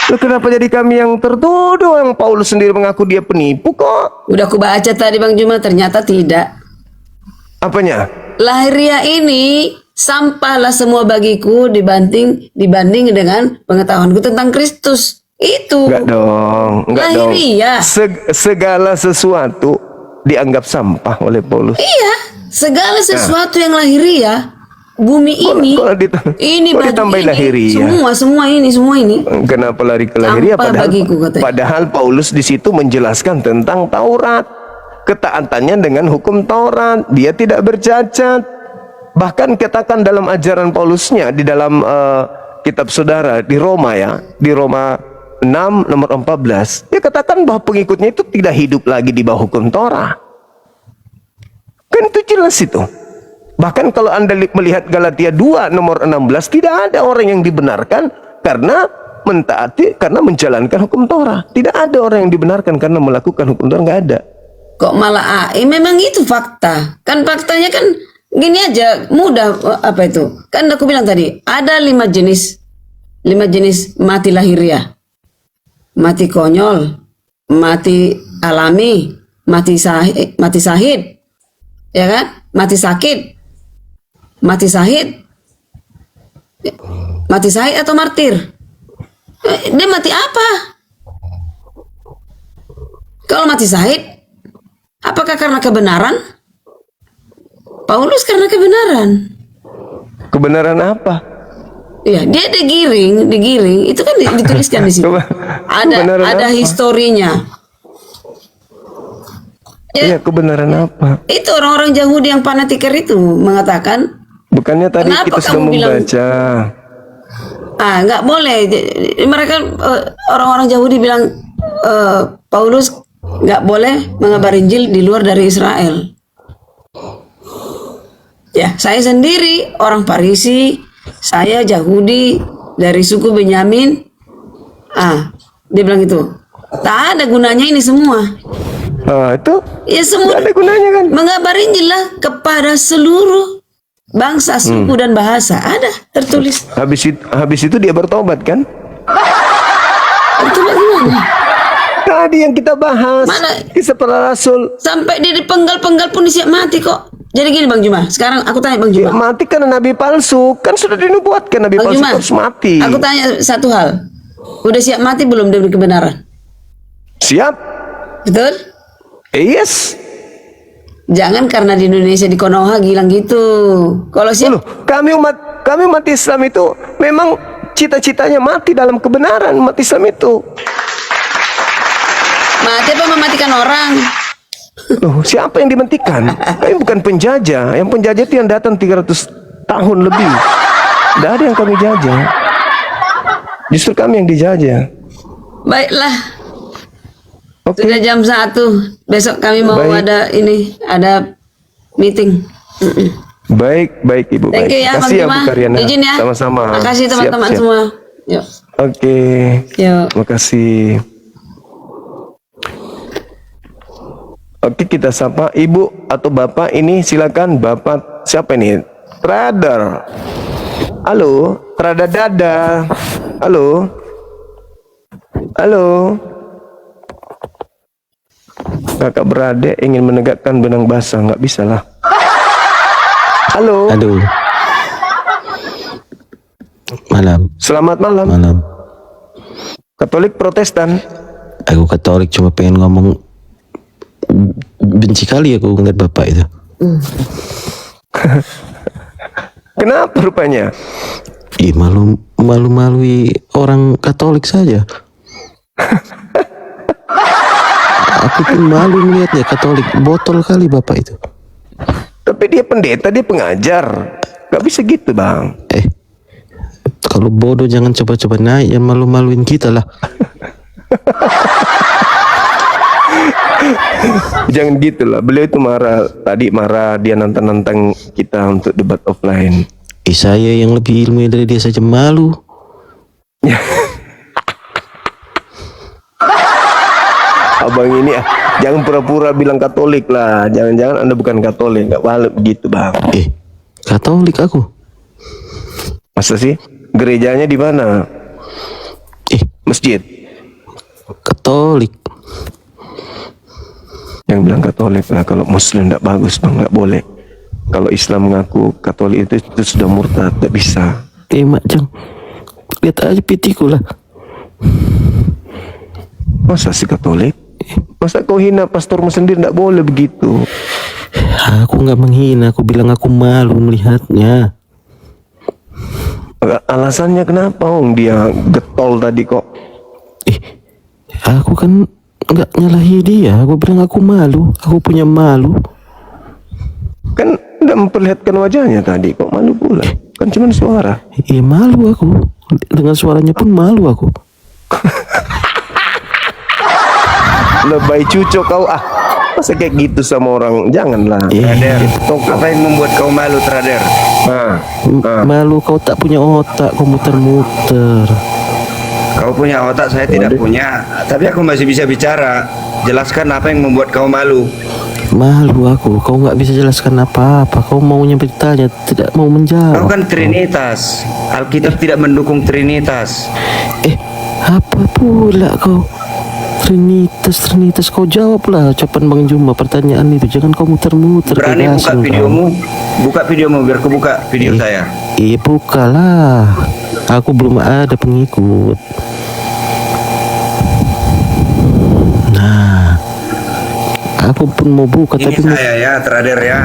Loh, kenapa jadi kami yang tertuduh? Yang Paulus sendiri mengaku dia penipu kok. udah aku baca tadi Bang Juma, ternyata tidak. Apanya? Lahiriah ini sampahlah semua bagiku dibanding dengan pengetahuanku tentang Kristus. Itu. Enggak dong. Lahiriah. Segala sesuatu dianggap sampah oleh Paulus. Iya, segala sesuatu yang lahiriah, bumi ini, ini kok baju ditambahin ini, lahiriah? semua ini. Kenapa lari ke lahiriah? Sampah bagiku, katanya. Padahal Paulus di situ menjelaskan tentang Taurat. ketaatannya dengan hukum Taurat. Dia tidak bercacat. Bahkan katakan dalam ajaran Paulusnya di dalam kitab saudara di Roma ya, di Roma 6 nomor 14, dia katakan bahwa pengikutnya itu tidak hidup lagi di bawah hukum Taurat. Kan itu jelas itu. Bahkan kalau Anda melihat Galatia 2 nomor 16, tidak ada orang yang dibenarkan karena mentaati, karena menjalankan hukum Taurat. Tidak ada orang yang dibenarkan karena melakukan hukum Taurat, nggak ada. Kok malah memang itu fakta. Kan faktanya kan gini aja, mudah. Apa itu? Kan aku bilang tadi, ada 5 jenis mati lahiriah. Mati konyol, mati alami, mati sahid, ya kan? Mati sakit, mati sahid atau martir. Dia mati apa? Kalau mati sahid, apakah karena kebenaran? Paulus karena kebenaran. Kebenaran apa? Iya, dia digiring, itu kan dituliskan di situ. Kebenaran Ada apa? historinya. Ya, Iya, kebenaran apa? itu orang-orang Yahudi yang fanatiker itu mengatakan, Bukannya tadi kenapa kita sudah kamu bilang- membaca. nggak boleh. Mereka orang-orang Yahudi bilang Paulus nggak boleh mengabar Injil di luar dari Israel. Ya, saya sendiri orang Farisi, saya Yahudi dari suku Benyamin. Dia bilang itu. Tak ada gunanya ini semua. Itu Ya semua nggak ada gunanya kan? mengabar Injil lah kepada seluruh bangsa, suku dan bahasa. Ada tertulis. Habis itu dia bertobat kan? Itu bagaimana? Tadi yang kita bahas, Mana? kisah para rasul. Sampai dia dipenggal-penggal pun siap mati kok. Jadi gini Bang Juma, sekarang aku tanya Bang Ya, Juma. mati karena nabi palsu. Kan sudah dinubuatkan nabi Bang palsu Juma, harus mati. aku tanya satu hal. Udah siap mati belum demi kebenaran? Siap? Betul? Yes. Jangan karena di Indonesia di Konoha bilang gitu. Kalau siap, Loh, kami umat Islam itu memang cita-citanya mati dalam kebenaran. Umat Islam itu. mati apa mematikan orang? Loh, siapa yang dimatikan? Kami bukan penjajah. Yang penjajah itu yang datang 300 tahun lebih. Tidak ada yang kami jajah. Justru kami yang dijajah. Baiklah, Oke. sudah jam 1. Besok kami mau Baik. ada meeting. Baik Ibu. Thank you baik. ya Bang Kasih ya Bu Juma. Karyana. Izin ya. Sama-sama. Makasih teman-teman Siap. semua. Yuk. Oke. Yuk. Makasih. Oke, kita sapa Ibu atau Bapak ini, silakan. Bapak siapa ini? Trader. Halo, Trader Dada. Halo. Halo. Kakak beradik ingin menegakkan benang basah, nggak bisa lah. Halo. Aduh. Malam, Selamat malam. malam. Katolik Protestan. Aku Katolik cuma pengen ngomong, benci kali aku ngeliat bapak itu. Kenapa rupanya? Ih, malu-malui orang Katolik saja. Aku pun malu melihatnya. Katolik botol kali bapak itu. Tapi dia pendeta, dia pengajar. Gak bisa gitu bang. Kalau bodoh jangan coba-coba naik, yang malu-maluin kita lah. Jangan gitu lah. Beliau itu marah. Tadi marah, dia nantang-nantang kita untuk debat offline. Saya yang lebih ilmu dari dia saja malu. Abang ini jangan pura-pura bilang Katolik lah. Jangan-jangan Anda bukan Katolik. Gak boleh begitu bang. Katolik aku. Masa sih? Gerejanya di mana? Masjid. Katolik. Yang bilang Katolik lah. Kalau Muslim tidak bagus bang, nggak boleh. Kalau Islam mengaku Katolik itu sudah murtad, tidak bisa. Mak Jang, lihat aja pitiku lah. Masa sih Katolik? Masa kau hina pastormu sendiri? Tidak boleh begitu. Aku nggak menghina, aku bilang aku malu melihatnya. Alasannya kenapa? Dia getol tadi kok. Aku kan nggak nyalahi dia. Aku bilang aku malu. Aku punya malu. Kan udah memperlihatkan wajahnya tadi, kok malu pula? Kan cuma suara. Iya malu aku. Dengan suaranya pun malu aku. Lebay cucok kau ah. Masa kayak gitu sama orang? Janganlah. Trader, apa yang membuat kau malu, Trader? Malu kau tak punya otak. Kau muter-muter. Kau punya otak, saya tidak punya. Tapi aku masih bisa bicara. Jelaskan apa yang membuat kau malu. Malu aku. Kau nggak bisa jelaskan apa-apa. Kau maunya bertanya, tidak mau Kau menjawab. kan Trinitas. Alkitab tidak mendukung Trinitas. Apa pula kau? Trinitas, kau jawablah ucapan Bang Juma pertanyaan itu. Jangan kau muter-muter. Berani kau buka gasing, kau. videomu? Buka videomu biar aku buka video saya. Iya bukalah. Aku belum ada pengikut. Nah, aku pun mau buka Ini tapi saya ya, Trader ya.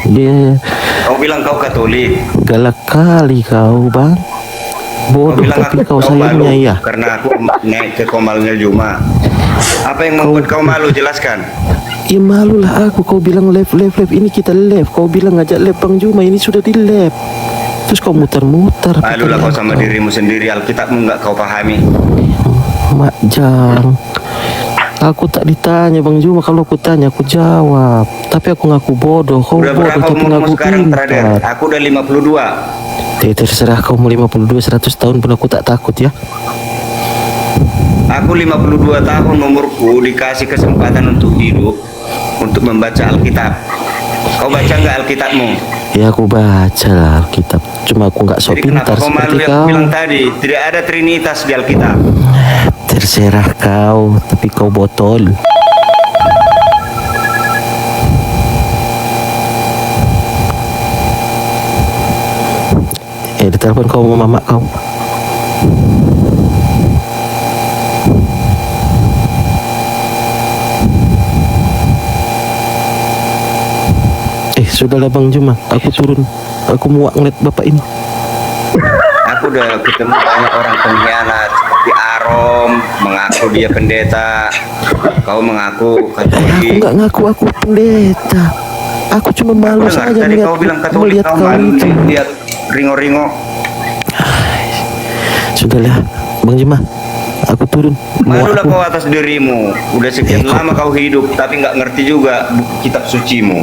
dia Kau bilang kau Katolik. galak kali kau bang. Kau Bodoh bilang tapi aku kau sayangnya malu ya. karena aku naik ke Komalnya Juma. Apa yang membuat kau malu? Jelaskan. Ya malulah aku. Kau bilang live ini kita live. Kau bilang ngajak live Bang Juma, ini sudah di live. Terus kau muter-muter. Malulah kau sama kau. dirimu sendiri. Alkitabmu nggak kau pahami. Mak Jang, aku tak ditanya Bang Juma. Kalau aku tanya aku jawab. Tapi aku ngaku bodoh. Kau Udah bodoh berapa tapi umurmu ngaku sekarang, Trader? pintar. Aku udah 52. Terserah kau mau 52 100 tahun pun aku tak takut ya. Aku 52 tahun umurku, dikasih kesempatan untuk hidup, untuk membaca Alkitab. Kau baca nggak Alkitabmu? Ya aku baca lah Alkitab. Cuma aku nggak sok Jadi kenapa pintar kau malu seperti yang aku kau. bilang tadi? Tidak ada Trinitas di Alkitab. Terserah kau, tapi kau botol. Ditelepon kau sama mama kau. Sudahlah Bang Juma, aku turun. Aku muak ngeliat bapak ini. Aku udah ketemu banyak orang pengkhianat seperti Arom, mengaku dia pendeta. Kau mengaku Aku Katolik. nggak ngaku aku pendeta. Aku cuma malu Dengar saja tadi melihat, kau bilang Katolik, melihat kau kau malu itu. lihat ringo-ringo. Sudahlah Bang Juma, aku turun. Malulah Aku kau atas dirimu. Udah sekian lama kau hidup, tapi nggak ngerti juga kitab sucimu.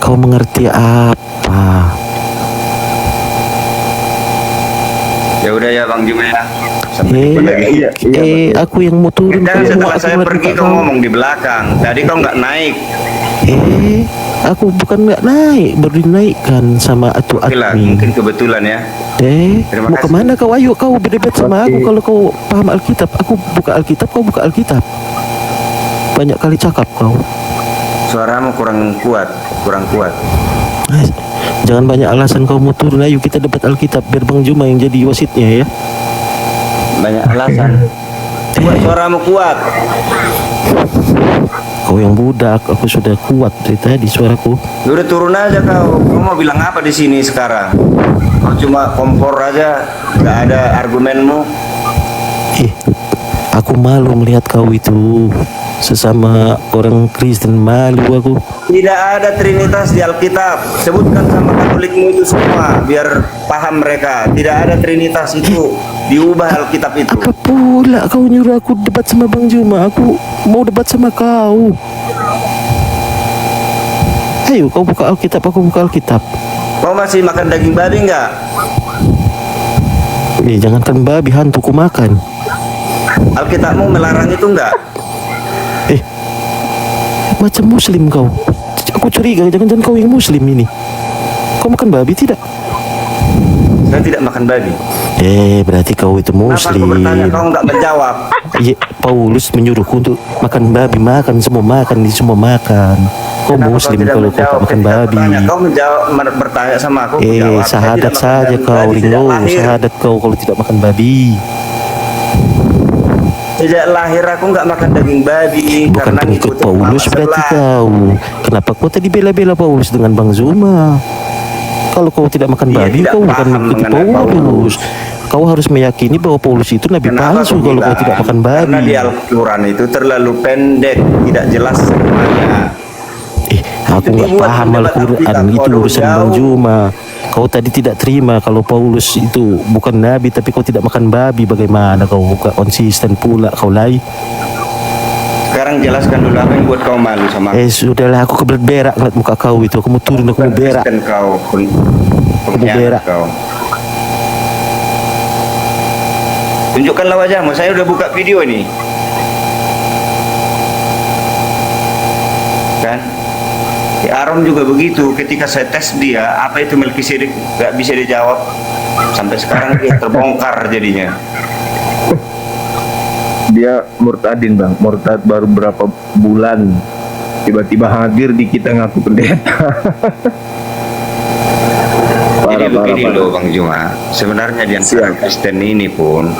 Kau mengerti apa? Ya udah ya Bang Juma ya. Sampai jumpa lagi. Aku yang mau turun. Jangan kau setelah muak saya ngeliat pergi muka kau ngomong di belakang. Tadi kau nggak naik. Aku bukan nggak naik, baru dinaikkan sama atu Oke lah, admin. mungkin kebetulan ya. Mau Terima kasih. kemana kau? Ayo kau berdebat sama aku. Kalau kau paham Alkitab, aku buka Alkitab, kau buka Alkitab. Banyak kali cakap kau. Suaramu kurang kuat. Jangan banyak alasan kau mau turun. Ayo kita debat Alkitab biar Bang Juma yang jadi wasitnya ya. Banyak alasan. Buat suaramu kuat. Kau yang budak, aku sudah kuat dari tadi suaraku. Ya udah turun aja kau. Kau mau bilang apa di sini sekarang? Kau cuma kompor aja, nggak ada argumenmu. Aku malu melihat kau itu. Sesama orang Kristen malu aku. Tidak ada Trinitas di Alkitab. Sebutkan sama Katolikmu itu semua, biar paham mereka. Tidak ada Trinitas itu. Diubah Alkitab itu. Apa pula kau nyuruh aku debat sama Bang Juma? Aku mau debat sama kau. Ayo kau buka Alkitab, aku buka Alkitab. Kau masih makan daging babi nggak? Jangankan babi, hantu ku makan. Alkitabmu melarang itu nggak? Macam muslim kau. Aku curiga, jangan-jangan kau yang muslim ini. Kau makan babi tidak? Saya tidak makan babi. Berarti kau itu Kenapa aku bertanya muslim. kau nggak menjawab? Paulus menyuruhku untuk makan babi, makan semua makan. Kau Kenapa muslim tidak kalau kau tak menjawab? makan Ketika babi. bertanya, kau menjawab, bertanya sama aku. aku jawab. Saya Syahadat tidak makan saja daging kau, babi, sejak Ringo. lahir. Syahadat kau kalau tidak makan babi. Sejak lahir aku nggak makan daging babi. Bukan karena pengikut ngikutin Paulus Mama berarti sebelah. kau. Kenapa kau tadi bela-bela Paulus dengan Bang Zuma? Kalau kau tidak makan Dia babi, tidak kau bukan paham mengikuti mengenai Paulus. Kau harus meyakini bahwa Paulus itu nabi Kenapa palsu aku kalau kau bilang? tidak makan Karena babi. di Al-Quran itu terlalu pendek, tidak jelas semuanya. Aku Itu nggak dibuat paham mendapat Al-Quran, Alkitab, itu waduh, urusan Bang jauh. Juma. Kau tadi tidak terima kalau Paulus itu bukan nabi, tapi kau tidak makan babi. Bagaimana kau buka konsisten pula kau lai? Sekarang jelaskan dulu apa yang buat kau malu sama Sudahlah, aku kebelet berak ngeliat muka kau itu. Aku mau turun, aku mau berak. Kristen kau, berak. berak kau. Tunjukkanlah wajahmu, saya udah buka video ini. Kan? Ya, Aaron juga begitu, ketika saya tes dia, apa itu Melkisedek, gak bisa dijawab. Sampai sekarang dia terbongkar jadinya. Dia murtadin bang, murtad baru berapa bulan, tiba-tiba hadir di kita ngaku pendeta. Jadi begini loh Bang Juma, sebenarnya di antara Kristen ini pun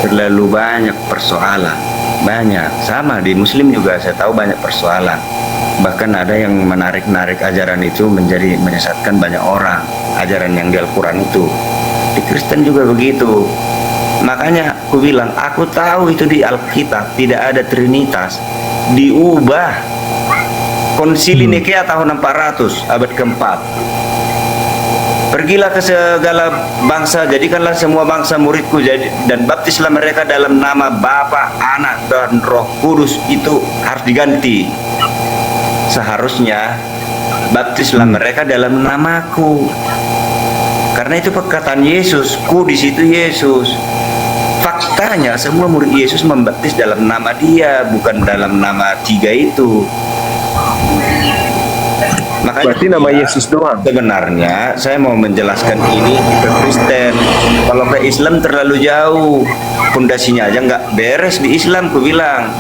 terlalu banyak persoalan, banyak. Sama di Muslim juga saya tahu banyak persoalan. Bahkan ada yang menarik-narik ajaran itu menjadi menyesatkan banyak orang, ajaran yang di Al-Quran itu. Di Kristen juga begitu. Makanya aku bilang, aku tahu itu di Alkitab tidak ada Trinitas, diubah. Konsili Nikea tahun 400 abad keempat. Pergilah ke segala bangsa, jadikanlah semua bangsa muridku, dan baptislah mereka dalam nama Bapa, Anak, dan Roh Kudus. Itu harus diganti. Seharusnya baptislah mereka dalam namaku, karena itu perkataan Yesus. Ku di situ Yesus. Faktanya semua murid Yesus membaptis dalam nama Dia, bukan dalam nama tiga itu. Makanya Berarti nama Yesus doang. sebenarnya saya mau menjelaskan ini ke Kristen. Kalau ke Islam terlalu jauh, fondasinya aja nggak beres di Islam. Ku bilang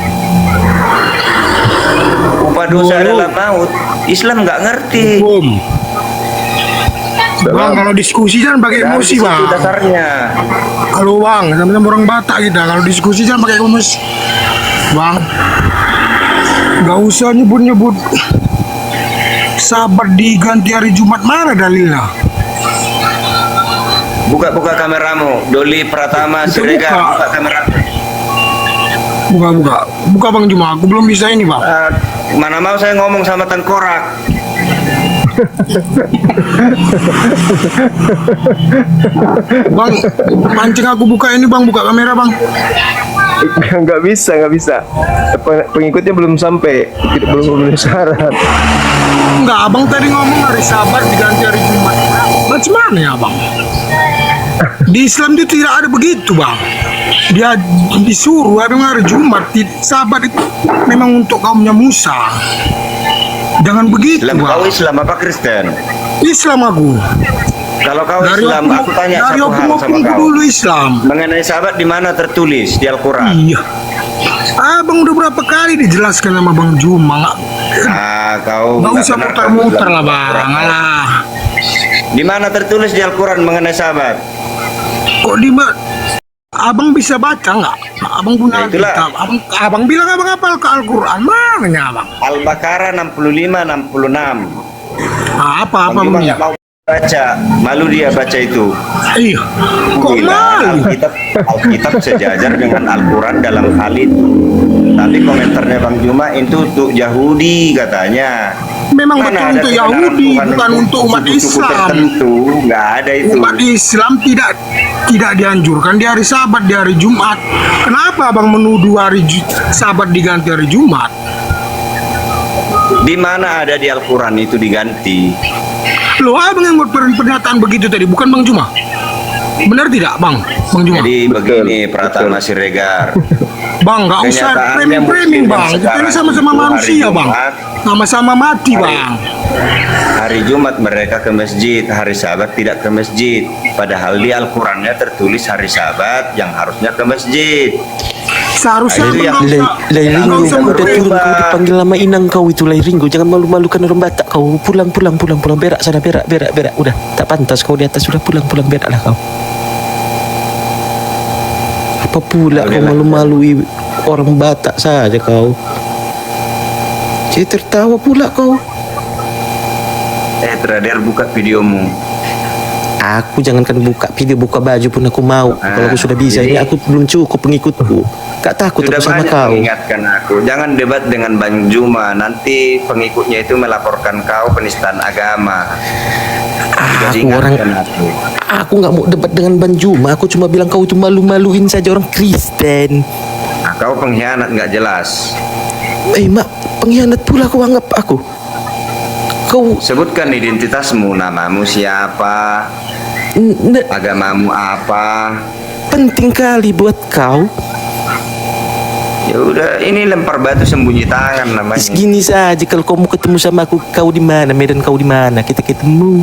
upah dosa adalah maut. Islam nggak ngerti. Bang, kalau diskusi jangan pakai Dari emosi situ bang. dasarnya. Kalau bang, sama-sama orang Batak kita, kalau diskusi jangan pakai emosi. Bang, nggak usah nyebut-nyebut Sabat diganti hari Jumat, mana dalilnya? Buka kameramu, Doli Pratama Itu Siregar. buka. Buka kameramu. Buka Bang Juma, aku belum bisa ini bang. Mana mau saya ngomong sama Tengkorak. Bang, mancing aku buka ini bang, buka kamera bang. nggak bisa. Pengikutnya belum sampai, belum memenuhi syarat. Enggak, abang tadi ngomong hari Sabat diganti hari Jumat. Macam mana ya bang? Di Islam itu tidak ada begitu bang. Dia disuruh hari Jumat, Sabat itu memang untuk kaumnya Musa. Jangan begitu Islam, bang. kau Islam apa Kristen? Islam aku. Kalau kau Dari Islam, aku tanya dari satu hal sama kau. dulu Islam. Mengenai sahabat di mana tertulis di Al-Quran? Iya. Abang udah berapa kali dijelaskan sama Bang Juma. Kau Nggak usah benar muter-muter dalam lah bang. Al-Quran. Alah. Di mana tertulis di Al-Quran mengenai sahabat? Kok abang bisa baca nggak? Abang punya Ya, itulah. kitab. Abang bilang abang hafal ke Al-Quran. Mananya abang? Al-Baqarah 65-66. Apa Bang Juma bunyinya? nggak mau baca, malu dia baca itu. Iya. Kok Bilang malu? Alkitab sejajar dengan Al-Quran dalam hal itu. Tapi komentarnya Bang Juma itu untuk Yahudi katanya. Memang Mana betul ada untuk kebenaran Yahudi, Tuhan bukan untuk umat suku-suku Islam. tertentu, nggak ada itu. Umat Islam tidak dianjurkan di hari Sabat, di hari Jumat. Kenapa abang menuduh Sabat diganti hari Jumat? Di mana ada di Al-Quran itu diganti? Loh, abang yang buat pernyataan begitu tadi, bukan Bang Juma? Benar tidak, Bang Juma? Jadi begini Pratama Siregar. Bang, nggak usah Kenyataannya framing-framing, Muslim Bang. yang Kita ini sekarang sama-sama itu hari manusia, Bang. Jumat. Sama-sama mati, Bang. Hari Jumat mereka ke masjid, hari Sabat tidak ke masjid. Padahal di Al-Qurannya tertulis hari Sabat yang harusnya ke masjid. Seharusnya Itu yang- Abang nggak Lairingo, usah kau udah berdebat. turun, kau dipanggil nama inang kau itu Lairingo. Jangan malu-malukan orang Batak kau. Pulang, berak sana, berak. Udah, tak pantas kau di atas, sudah pulang, berak lah kau. Apa pula kau malu-malui orang Batak saja kau. Jadi tertawa pula kau. Trader buka videomu. Aku jangankan buka video, buka baju pun aku mau. Kalau aku sudah bisa, jadi- ini aku belum cukup pengikutku. Gak takut Sudah aku sama banyak kau. mengingatkan aku, jangan debat dengan Bang Juma, nanti pengikutnya itu melaporkan kau penistaan agama. Sudah Aku diingatkan orang, aku. aku nggak mau debat dengan Ban Juma. Aku cuma bilang kau itu malu-maluin saja orang Kristen. Nah, kau pengkhianat nggak jelas. Mak, pengkhianat pula kau anggap aku. Kau Sebutkan identitasmu, namamu siapa, agamamu apa. penting kali buat kau. Ya udah, ini lempar batu sembunyi tangan namanya. Segini saja kalau kau mau ketemu sama aku, kau di mana? Medan kau di mana? Kita ketemu.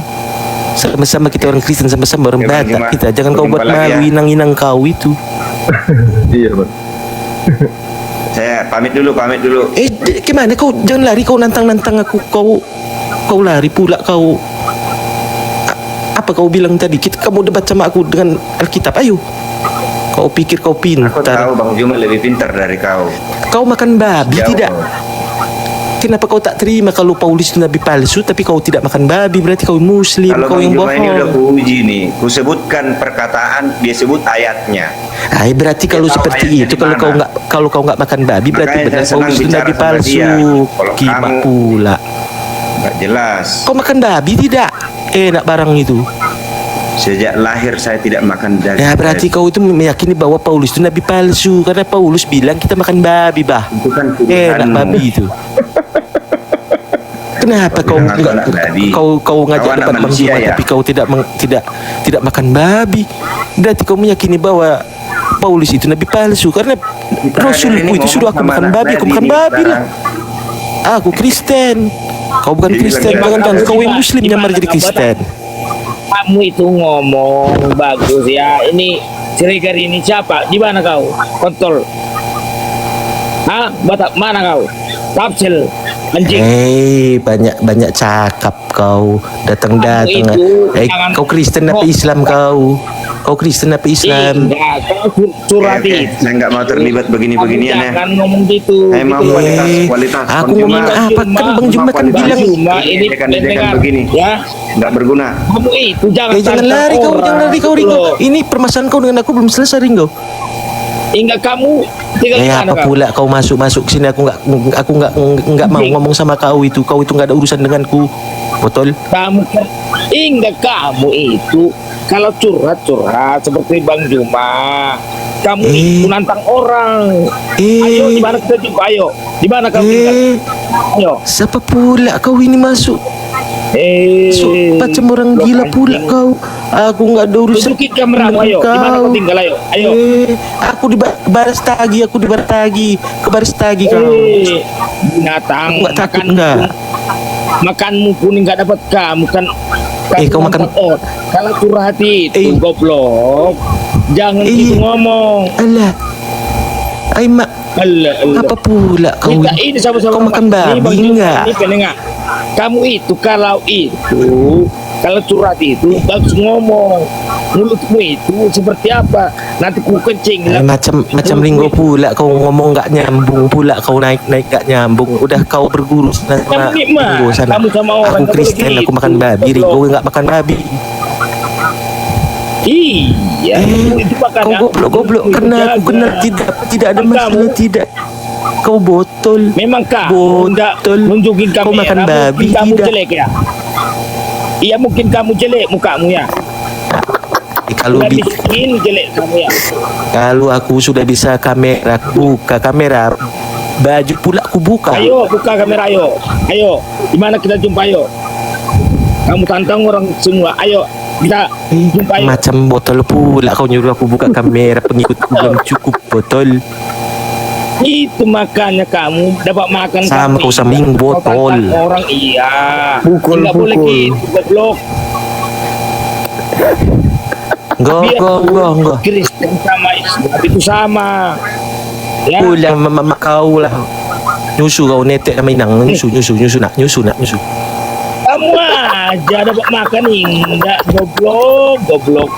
Sama-sama kita orang Kristen, sama-sama orang Ya, Bang, Batak Juma. kita. Jangan kau Jumpa buat lagi malu ya. inang-inang kau itu. Iya, Bang. Saya pamit dulu. Gimana kau? Jangan lari, kau nantang-nantang aku. Kau lari pula kau. Apa kau bilang tadi? Kamu debat sama aku dengan Alkitab. Ayo. Kau pikir kau Aku pintar. tahu Bang Juma lebih pintar dari kau. Kau makan babi Jauh. tidak? Kenapa kau tak terima kalau Paulus itu nabi palsu tapi kau tidak makan babi? Berarti kau muslim, Kalau kau Bang yang Juma ini udah bohong. kuuji nih, kusebutkan perkataan, dia sebut ayatnya. Ay, berarti kalau Dia tahu seperti ayatnya itu di kalau mana. kau nggak makan babi berarti Makanya benar saya senang Paulus itu bicara nabi sama palsu. dia. Kalau Kimak kamu- pula. Nggak jelas. Kau makan babi tidak? Enak barang itu. Sejak lahir saya tidak makan daging. Ya berarti kau itu meyakini bahwa Paulus itu nabi palsu karena Paulus bilang kita makan babi bah. Itu kan Enak tuduhanmu. babi itu. Kenapa kau bilang aku enggak anak babi. kau ngajak Kau anak debat Bang manusia, Juma ya? tapi kau tidak makan babi. Berarti kau meyakini bahwa Paulus itu nabi palsu karena Rasulku itu suruh aku makan babi, aku makan babi lah. Aku Kristen. Kau bukan Jadi Kristen, bagaimana jangan kau yang Gimana? Muslim nyamar jadi Gimana? Kristen. Kamu itu ngomong bagus ya. Ini Siregar ini siapa? Di mana kau? Kontol. Hah? Batak mana kau? Tapsil. Anjing. Banyak cakap kau datang. Kamu itu jangan- Kau Kristen apa Islam kau? Kau Kristen apa Islam? Tidak, kau curhat Oke, itu. saya nggak mau terlibat begini-beginian ya. Jangan ngomong gitu. Saya mau Gitu. kualitas. Aku Bang Juma. ngomong apa kan Bang Juma kan kualitas. bilang Juma ini Ejekan pendengar. begini. Ya, Nggak berguna. kamu itu jangan jangan tantang lari kau, orang. jangan lari kau Ringo. Loh. Ini permasalahan kau dengan aku belum selesai Ringo. Hingga kamu tinggal di mana Apa kau? pula kau masuk sini aku nggak mau ngomong sama kau itu nggak ada urusan denganku. Betul? Hingga kamu itu kalau curhat seperti Bang Juma, kamu itu nantang orang. Ayo, di mana kita jumpa? Ayo, di mana kau tinggal? Ayo. Siapa pula kau ini masuk? Macam orang lo gila pula anjing. kau. Aku nggak ada urusan. Tunjukin kameramu, ayo. Di mana kau tinggal? Ayo, ayo. Aku di baris tagi, ke baris tagi kau. Binatang. Nggak takut makanmu nggak? Makanmu pun nggak dapat kamu kan. Kau makan- Kalau curhat itu goblok. Jangan gitu ngomong. Alah. Ay mak, Allah, Allah. apa pula kau? Kita ini sama-sama Kau makan Ini babi Bang Juma, enggak? Ini pendengar. Kamu itu kalau curhat itu bagus ngomong. Mulutmu itu seperti apa? Nanti ku kencing. Macam Ringo pula kau ngomong nggak nyambung pula kau naik nggak nyambung. Udah kau berguru sama Kamu nikmat. Ringo sana. Kamu sama orang Aku nggak Kristen, boleh aku makan gitu. babi. Ringo nggak makan babi. Iya, itu makanya Kau goblok karena aku kenal tidak ada masalah tidak. Kau botol. Memang kamu enggak Botol. nunjukin kamera. Kau makan babi mungkin kamu tidak? jelek ya. Iya mungkin kamu jelek mukamu ya. Kalau Udah miskin jelek kamu ya. kalau aku sudah bisa buka kamera, baju pula aku buka. Ayo buka kamera ayo. Ayo, di mana kita jumpa ayo. Kamu tantang orang semua. Ayo kita jumpa ayo. Macam botol pula kau nyuruh aku buka kamera, pengikutku belum cukup botol. Itu makanya kamu dapat makan Sama kambing. kau sambing Kau botol. tantang orang iya. Pukul, Nggak boleh pukul. gitu goblok. Enggak. Kristen sama Islam itu sama. Ya. Pulang mama kau lah. Nyusu kau netek sama inang. Nyusu nak. Kamu aja dapat makan enggak goblok.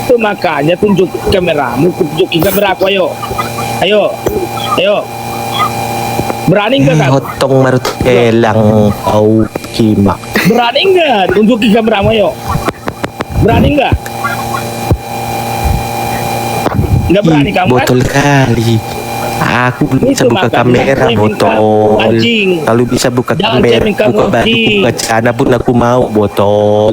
Itu makanya tunjuk kameramu, tunjukin kameraku ayo. Berani enggak kamu? Hotong martelang kau kimak. Berani enggak tunjukin kameramu ayo. Berani nggak? Nggak berani kamu kan? Botol kali. Aku belum bisa Itu buka makanya kamera, ceming botol. kamu, anjing. Kalau bisa buka Jangan kamera, ceming kamu, buka batu, anjing. buka celana pun aku mau, botol.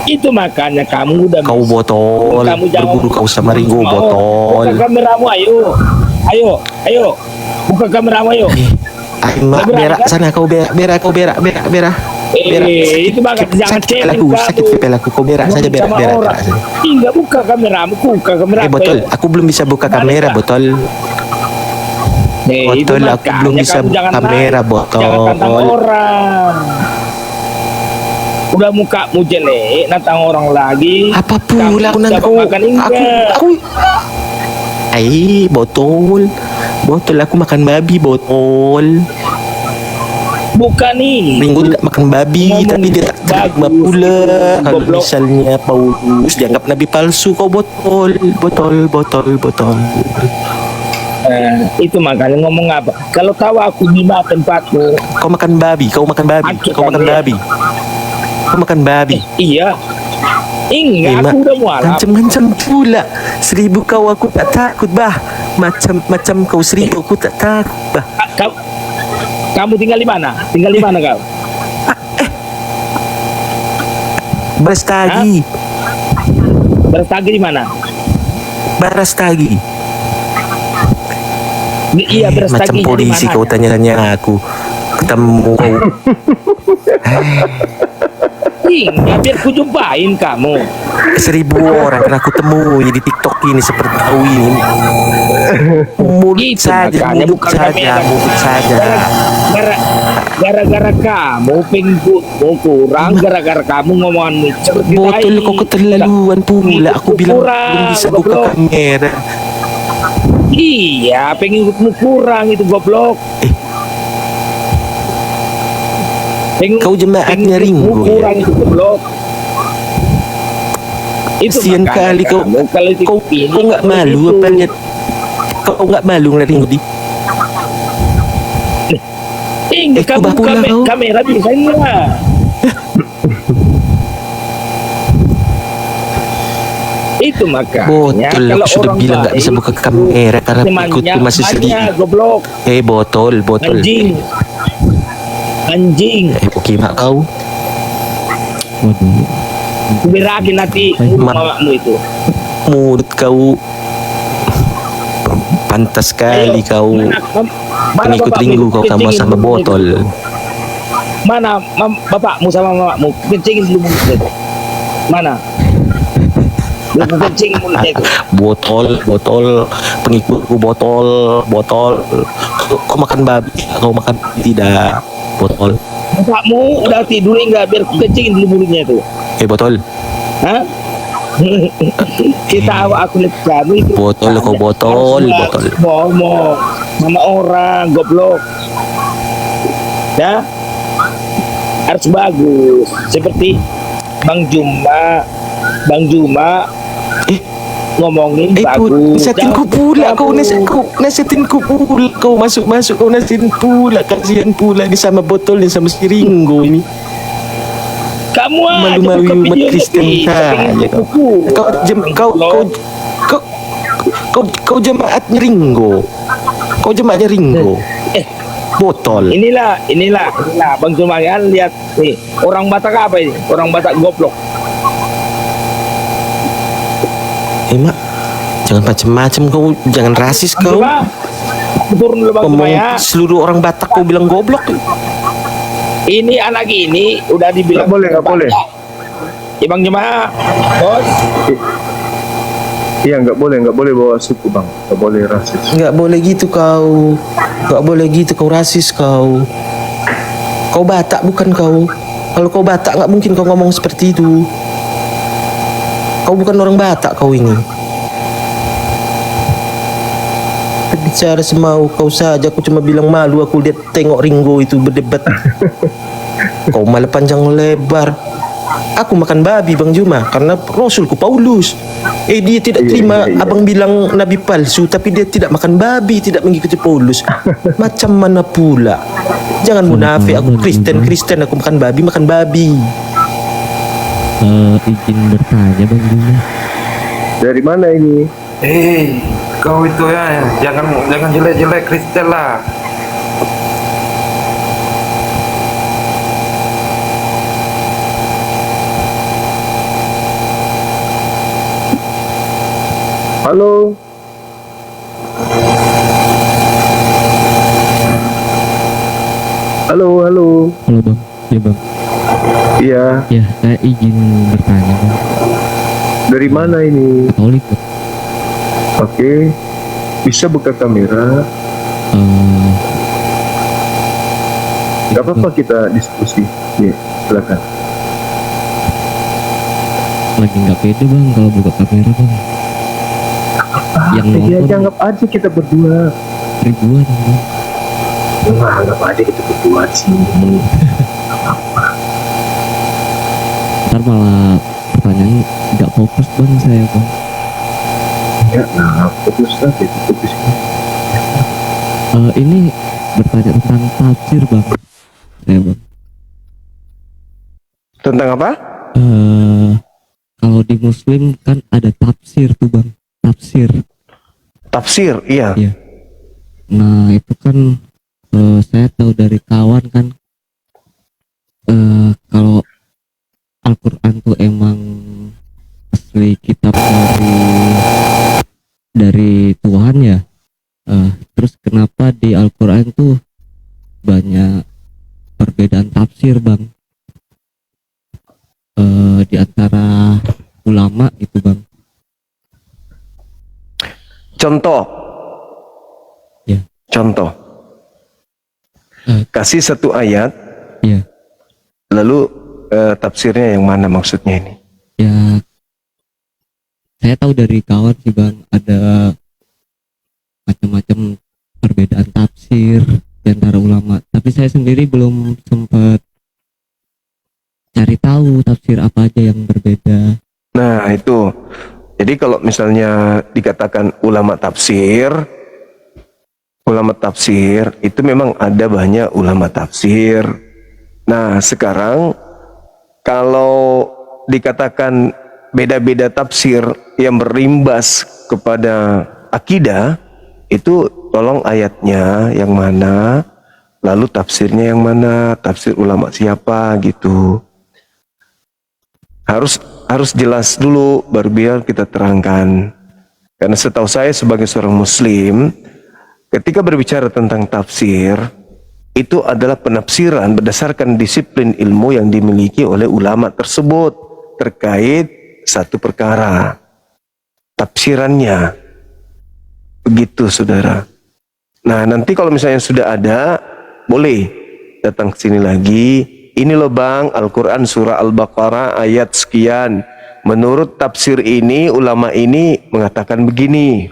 Itu makanya kamu udah Kau botol, Kamu jangan berburu kau sama Ringo, mau. botol. Buka kameramu, ayo. Ayo. Buka kameramu, ayo. Ayo, mak, Nggak berani, berak kan? sana kau berak. Berak. Itu makanya jangan sakit ceming aku, kamu. sakit kepala aku, kau berak saja, Ngomong sama berak orang. saja. Ih, nggak buka kameramu, buka kamera. Botol, aku belum bisa buka kamera, botol. Botol, aku belum bisa buka kamera, botol. Jangan tantang orang. Udah mukamu jelek, nantang orang lagi. Apa pula aku Kamu nanti dapat makan enggak? Botol aku makan babi, botol. Bukan nih. Ringo tidak makan babi, Ngomong tapi dia tak terima bagus. pula. Kalau Goblok. misalnya Paulus dianggap nabi palsu, kau botol. Itu makanya ngomong apa? Kalau tahu aku di mana tempatku. Kau makan babi. Aku kan lihat. Kau makan babi. Iya. Enggak, aku udah mualaf. Macam-macam pula. 1000 kau aku tak takut, bah. Macam kau 1000 aku tak takut, bah. Kamu tinggal di mana? Tinggal di mana kau? Barastagi. Berstagi di mana? Barastagi. Iya, Macam berstagi di polisi mana? kau tanya-tanya aku. Ketemu kau. Enggak, biar ku jumpain kamu. 1000 orang pernah aku temui di TikTok ini seperti kau ini. Mulut Itu saja, makanya mulut bukan saja, kamera. mulut saja. Gara-gara kamu pinggutmu kurang, gara-gara kamu ngomonganmu seperti Botol tai. kau keterlaluan pula. Aku bilang belum bisa buka goblok. kamera. Iya, pinggutmu kurang itu goblok. Kau jemaatnya Ringo, ya? Kurang itu goblok. Itu Kasian makanya kali kau. kamu kalau di Kau ini, nggak kalau malu gitu. apa lihat? Kau nggak malu ngeliat Ringo di? Kamu kau pula kau. kamera bisa enggak? Itu makanya Botol, kalau aku sudah orang bilang nggak baik, bisa buka kamera karena temannya ikutku masih sedih. banyak, goblok. Botol. Anjing. Oke mak kau. Berakin nanti mulut Ma- mamamu itu. Mulut kau. Pantas sekali kau. Pengikut bapakmu Ringo itu? kau sama Kencingin dulu botol. itu. Mana bapakmu sama mamamu? Kencingin dulu mulutnya itu. Mana? Belum kencing mulutnya itu. Botol. Pengikutku botol. Kau makan babi? Kau makan tidak? Botol. Bapakmu udah tidur enggak biar kencingin dulu mulutnya itu. Botol. Hah? Kita aku lihat kamu itu. Botol, kau botol. Ngomong sama orang goblok. Ya? Harus bagus. Seperti Bang Juma ngomongin bagus. Nasihatinku pula kau, nasihatinku pula kau masuk kau nasihatin pula, kasihan pula ni sama botol ni sama si Ringo ini. Kamu aja Malu-malu buka umat video Kristen ini, saja kau. Kau jemaatnya Ringo. Kau jemaatnya Ringo. Botol. Inilah Bang Juma kan lihat nih orang Batak apa ini? Orang Batak goblok. Mak, jangan macam-macam kau, jangan rasis kau. Coba turun dulu Bang Juma ya. Ngomong seluruh orang Batak kau bilang goblok. Ini anak ini udah dibilang Nggak boleh. Ya Bang Juma, bos. Iya, nggak boleh bawa suku, Bang. Nggak boleh rasis. Nggak boleh gitu kau. Nggak boleh gitu kau, rasis kau. Kau Batak bukan kau. Kalau kau Batak nggak mungkin kau ngomong seperti itu. Kau bukan orang Batak kau ini. Bicara semau kau saja. Aku cuma bilang malu. Aku lihat tengok Ringo itu berdebat. Kau malah panjang lebar. Aku makan babi Bang Juma karena Rasulku Paulus. Dia tidak terima abang bilang nabi palsu, tapi dia tidak makan babi, tidak mengikuti Paulus. Macam mana pula? Jangan munafik. Aku Kristen, aku makan babi. Izin bertanya Bang Juma. Dari mana ini? Kau itu ya, jangan jelek-jelek Kristen lah. Halo. Halo, halo. Halo Bang. Ya Bang. Iya, Ya, saya izin bertanya Bang. dari mana ini? Katolik Bang. Oke. Bisa buka kamera. Eh, Gak apa-apa kita diskusi. Ya, silakan. lagi nggak pede Bang kalau buka kamera Bang. Yang Ya, nonton anggap aja kita berdua. ribuan Bang. Nah, anggap aja kita berdua sih. Ntar malah pertanyaannya nggak fokus Bang saya Bang. Ya, nah, putus lagi, putus. Ini bertanya tentang tafsir Bang. Ya Bang. Tentang apa? Kalau di Muslim kan ada tafsir tuh Bang. Tafsir. Tafsir, iya. Iya. Nah itu kan saya tahu dari kawan kan kalau Al-Quran tuh emang asli kitab dari Tuhan ya. Terus kenapa di Al-Quran tuh banyak perbedaan tafsir Bang di antara ulama gitu Bang. Contoh. Ya. Contoh. Kasih satu ayat, Ya. lalu tafsirnya yang mana maksudnya ini? Ya, saya tahu dari kawan sih Bang, ada macam-macam perbedaan tafsir di antara ulama. Tapi saya sendiri belum sempat cari tahu tafsir apa aja yang berbeda. Nah, itu. Jadi kalau misalnya dikatakan ulama tafsir itu memang ada banyak ulama tafsir. Nah, sekarang kalau dikatakan beda-beda tafsir yang berimbas kepada akidah, itu tolong ayatnya yang mana, lalu tafsirnya yang mana, tafsir ulama siapa gitu. Harus jelas dulu baru biar kita terangkan. Karena setahu saya sebagai seorang muslim, ketika berbicara tentang tafsir, itu adalah penafsiran berdasarkan disiplin ilmu yang dimiliki oleh ulama tersebut terkait satu perkara. Tafsirannya. Begitu, saudara. Nah, nanti kalau misalnya sudah ada, boleh datang ke sini lagi. Ini loh Bang, Al-Quran surah Al-Baqarah ayat sekian. Menurut tafsir ini, ulama ini mengatakan begini.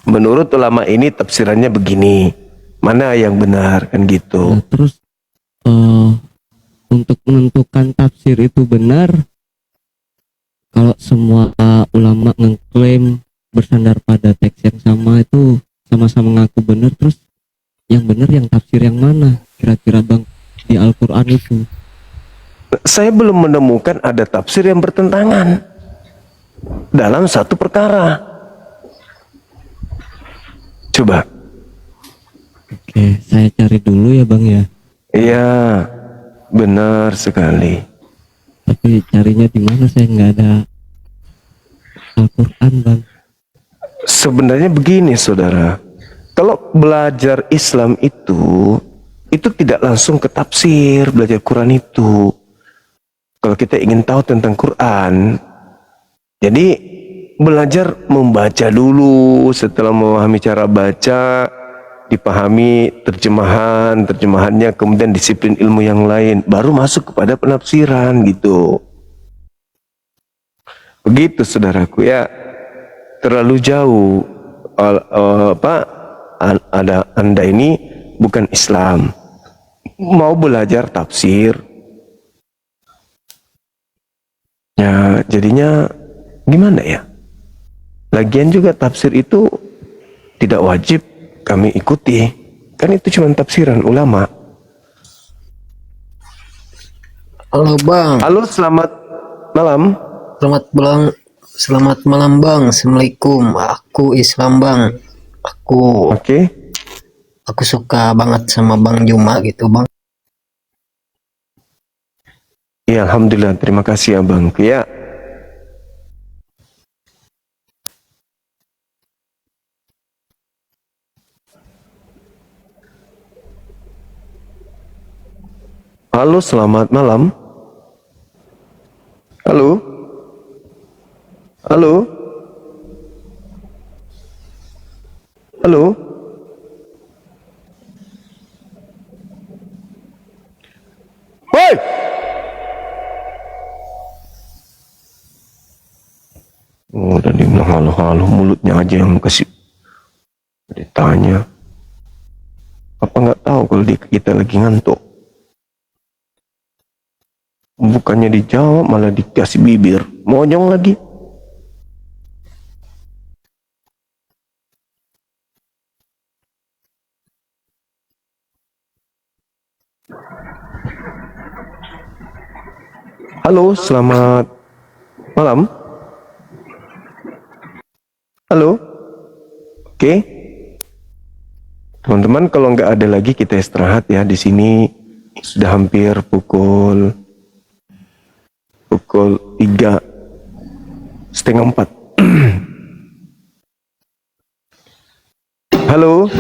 Menurut ulama ini tafsirannya begini. Mana yang benar, kan gitu. Nah, terus untuk menentukan tafsir itu benar, kalau semua ulama mengklaim bersandar pada teks yang sama itu sama-sama ngaku benar, terus yang benar yang tafsir yang mana kira-kira Bang di Al-Quran itu? Saya belum menemukan ada tafsir yang bertentangan dalam satu perkara. Coba. Oke, saya cari dulu ya Bang ya. Iya, benar sekali. Tapi carinya di mana, saya nggak ada Al-Quran Bang. Sebenarnya begini saudara, kalau belajar Islam itu tidak langsung ke tafsir, belajar Quran itu. Kalau kita ingin tahu tentang Quran, jadi belajar membaca dulu. Setelah memahami cara baca, dipahami terjemahannya, kemudian disiplin ilmu yang lain, baru masuk kepada penafsiran gitu. Begitu saudaraku ya. Terlalu jauh. Anda ini bukan Islam, mau belajar tafsir. Ya, jadinya gimana ya? Lagian juga tafsir itu tidak wajib kami ikuti. Kan itu cuma tafsiran ulama. Halo Bang. Halo, selamat malam. Selamat malam Bang. Assalamualaikum. Aku Islam Bang. Oke. Aku suka banget sama Bang Juma gitu Bang. Ya, alhamdulillah. Terima kasih Abang. Ya. Halo, selamat malam. Halo. Halo. Halo. Hoi. Oh, dan dia bilang halo-halo, mulutnya aja yang kasih ditanya. Apa nggak tahu kalau kita lagi ngantuk? Bukannya dijawab malah dikasih bibir, monyong lagi. Halo, selamat malam. Halo. Oke. Teman-teman, kalau nggak ada lagi kita istirahat ya. Di sini sudah hampir pukul 3:30. Halo.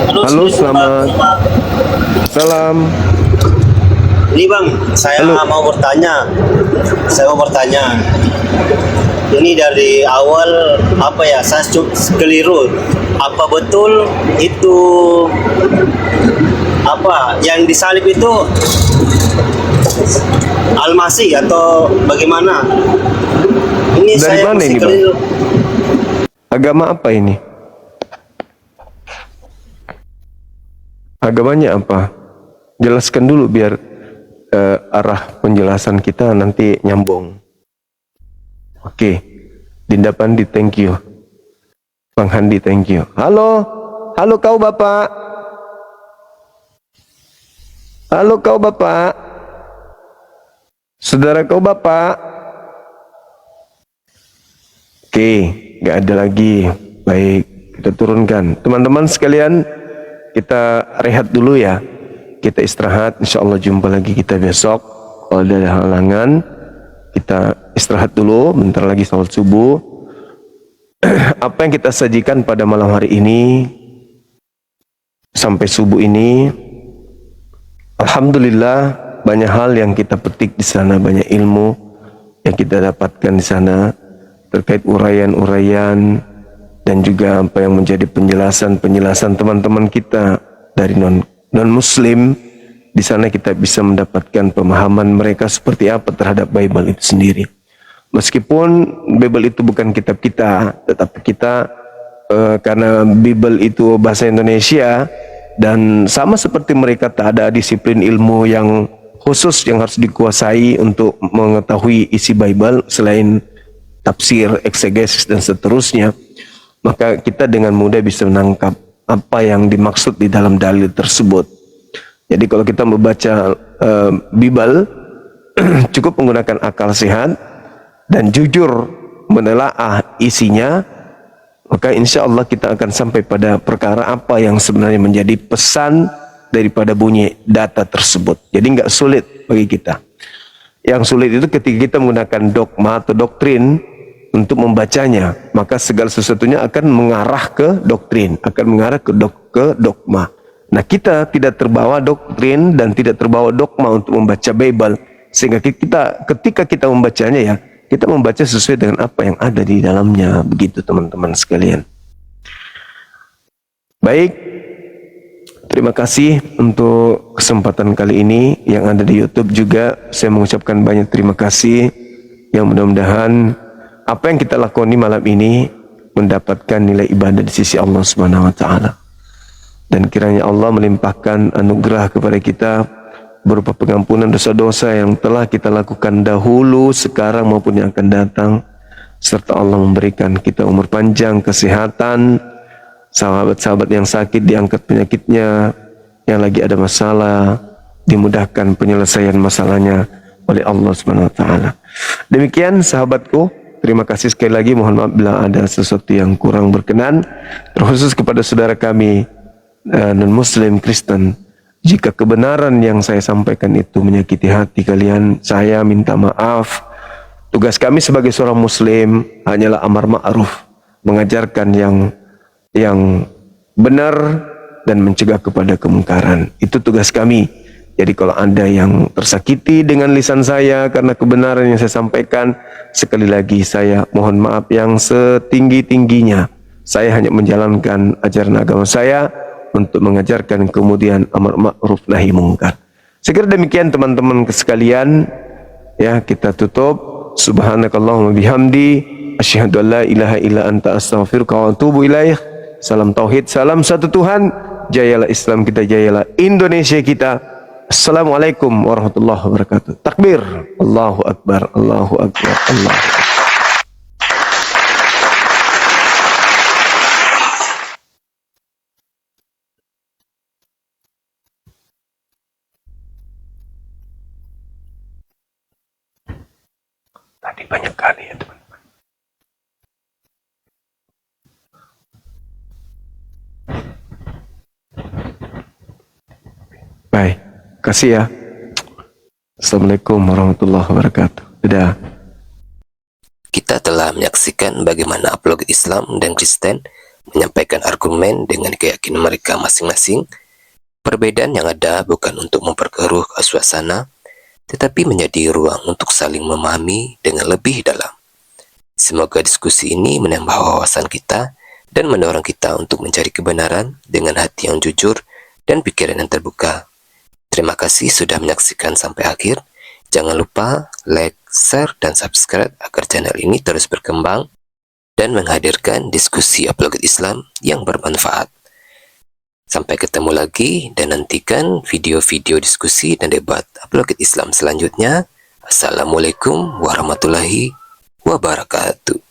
Halo, selamat salam. Ini Bang, saya mau bertanya. Ini dari awal saya keliru. Apa betul itu yang disalib itu Al-Masih atau bagaimana? Ini Dari saya mana masih ini, Bang? keliru. Agama apa ini? Agamanya apa? Jelaskan dulu biar arah penjelasan kita nanti nyambung. Oke. Dinda Pandi, thank you. Bang Handi, thank you. Halo. Halo kau Bapak. Halo kau Bapak. Saudara kau Bapak. Oke, nggak ada lagi. Baik, kita turunkan. Teman-teman sekalian, kita rehat dulu ya. Kita istirahat, insya Allah jumpa lagi kita besok. Kalau ada halangan, kita istirahat dulu, bentar lagi salat subuh. Apa yang kita sajikan pada malam hari ini, sampai subuh ini, alhamdulillah banyak hal yang kita petik di sana, banyak ilmu yang kita dapatkan di sana, terkait uraian-uraian, dan juga apa yang menjadi penjelasan teman-teman kita dari non-muslim. Di sana kita bisa mendapatkan pemahaman mereka seperti apa terhadap Bible itu sendiri. Meskipun Bible itu bukan kitab kita, tetapi kita karena Bible itu bahasa Indonesia dan sama seperti mereka tak ada disiplin ilmu yang khusus yang harus dikuasai untuk mengetahui isi Bible selain tafsir, eksegesis dan seterusnya, maka kita dengan mudah bisa menangkap apa yang dimaksud di dalam dalil tersebut. Jadi kalau kita membaca Bible cukup menggunakan akal sehat dan jujur menelaah isinya, maka insya Allah kita akan sampai pada perkara apa yang sebenarnya menjadi pesan daripada bunyi data tersebut. Jadi nggak sulit bagi kita. Yang sulit itu ketika kita menggunakan dogma atau doktrin untuk membacanya, maka segala sesuatunya akan mengarah ke doktrin, akan mengarah ke dogma. Nah, kita tidak terbawa doktrin dan tidak terbawa dogma untuk membaca Bible, sehingga ketika kita membacanya ya, kita membaca sesuai dengan apa yang ada di dalamnya, begitu teman-teman sekalian. Baik, terima kasih untuk kesempatan kali ini yang ada di YouTube juga. Saya mengucapkan banyak terima kasih, yang mudah-mudahan apa yang kita lakoni malam ini mendapatkan nilai ibadah di sisi Allah Subhanahu wa taala. Dan kiranya Allah melimpahkan anugerah kepada kita berupa pengampunan dosa-dosa yang telah kita lakukan dahulu, sekarang maupun yang akan datang, serta Allah memberikan kita umur panjang, kesehatan, sahabat-sahabat yang sakit diangkat penyakitnya, yang lagi ada masalah dimudahkan penyelesaian masalahnya, oleh Allah Subhanahu wa taala. Demikian sahabatku, terima kasih sekali lagi. Mohon maaf bila ada sesuatu yang kurang berkenan, terkhusus kepada saudara kami non-muslim Kristen. Jika kebenaran yang saya sampaikan itu menyakiti hati kalian, saya minta maaf. Tugas kami sebagai seorang muslim hanyalah amar ma'ruf, mengajarkan yang benar dan mencegah kepada kemungkaran. Itu tugas kami. Jadi kalau ada yang tersakiti dengan lisan saya karena kebenaran yang saya sampaikan, sekali lagi saya mohon maaf yang setinggi-tingginya. Saya hanya menjalankan ajaran agama saya untuk mengajarkan kemudian amar ma'ruf nahi mungkar. Sekira demikian teman-teman sekalian, ya kita tutup. Subhanakallahumma bihamdi asyhadu an la ilaha illa anta astaghfiruka wa atubu ilaik. Salam tauhid, salam satu Tuhan. Jayalah Islam kita, jayalah Indonesia kita. Assalamualaikum warahmatullahi wabarakatuh. Takbir. Allahu akbar. Allahu akbar. Allah. Tadi banyak kali ya teman-teman. Baik, kasih ya. Assalamualaikum warahmatullahi wabarakatuh. Dadah. Kita telah menyaksikan bagaimana apologet Islam dan Kristen menyampaikan argumen dengan keyakinan mereka masing-masing. Perbedaan yang ada bukan untuk memperkeruh suasana, tetapi menjadi ruang untuk saling memahami dengan lebih dalam. Semoga diskusi ini menambah wawasan kita dan mendorong kita untuk mencari kebenaran dengan hati yang jujur dan pikiran yang terbuka. Terima kasih sudah menyaksikan sampai akhir. Jangan lupa like, share, dan subscribe agar channel ini terus berkembang dan menghadirkan diskusi apologet Islam yang bermanfaat. Sampai ketemu lagi dan nantikan video-video diskusi dan debat apologet Islam selanjutnya. Assalamualaikum warahmatullahi wabarakatuh.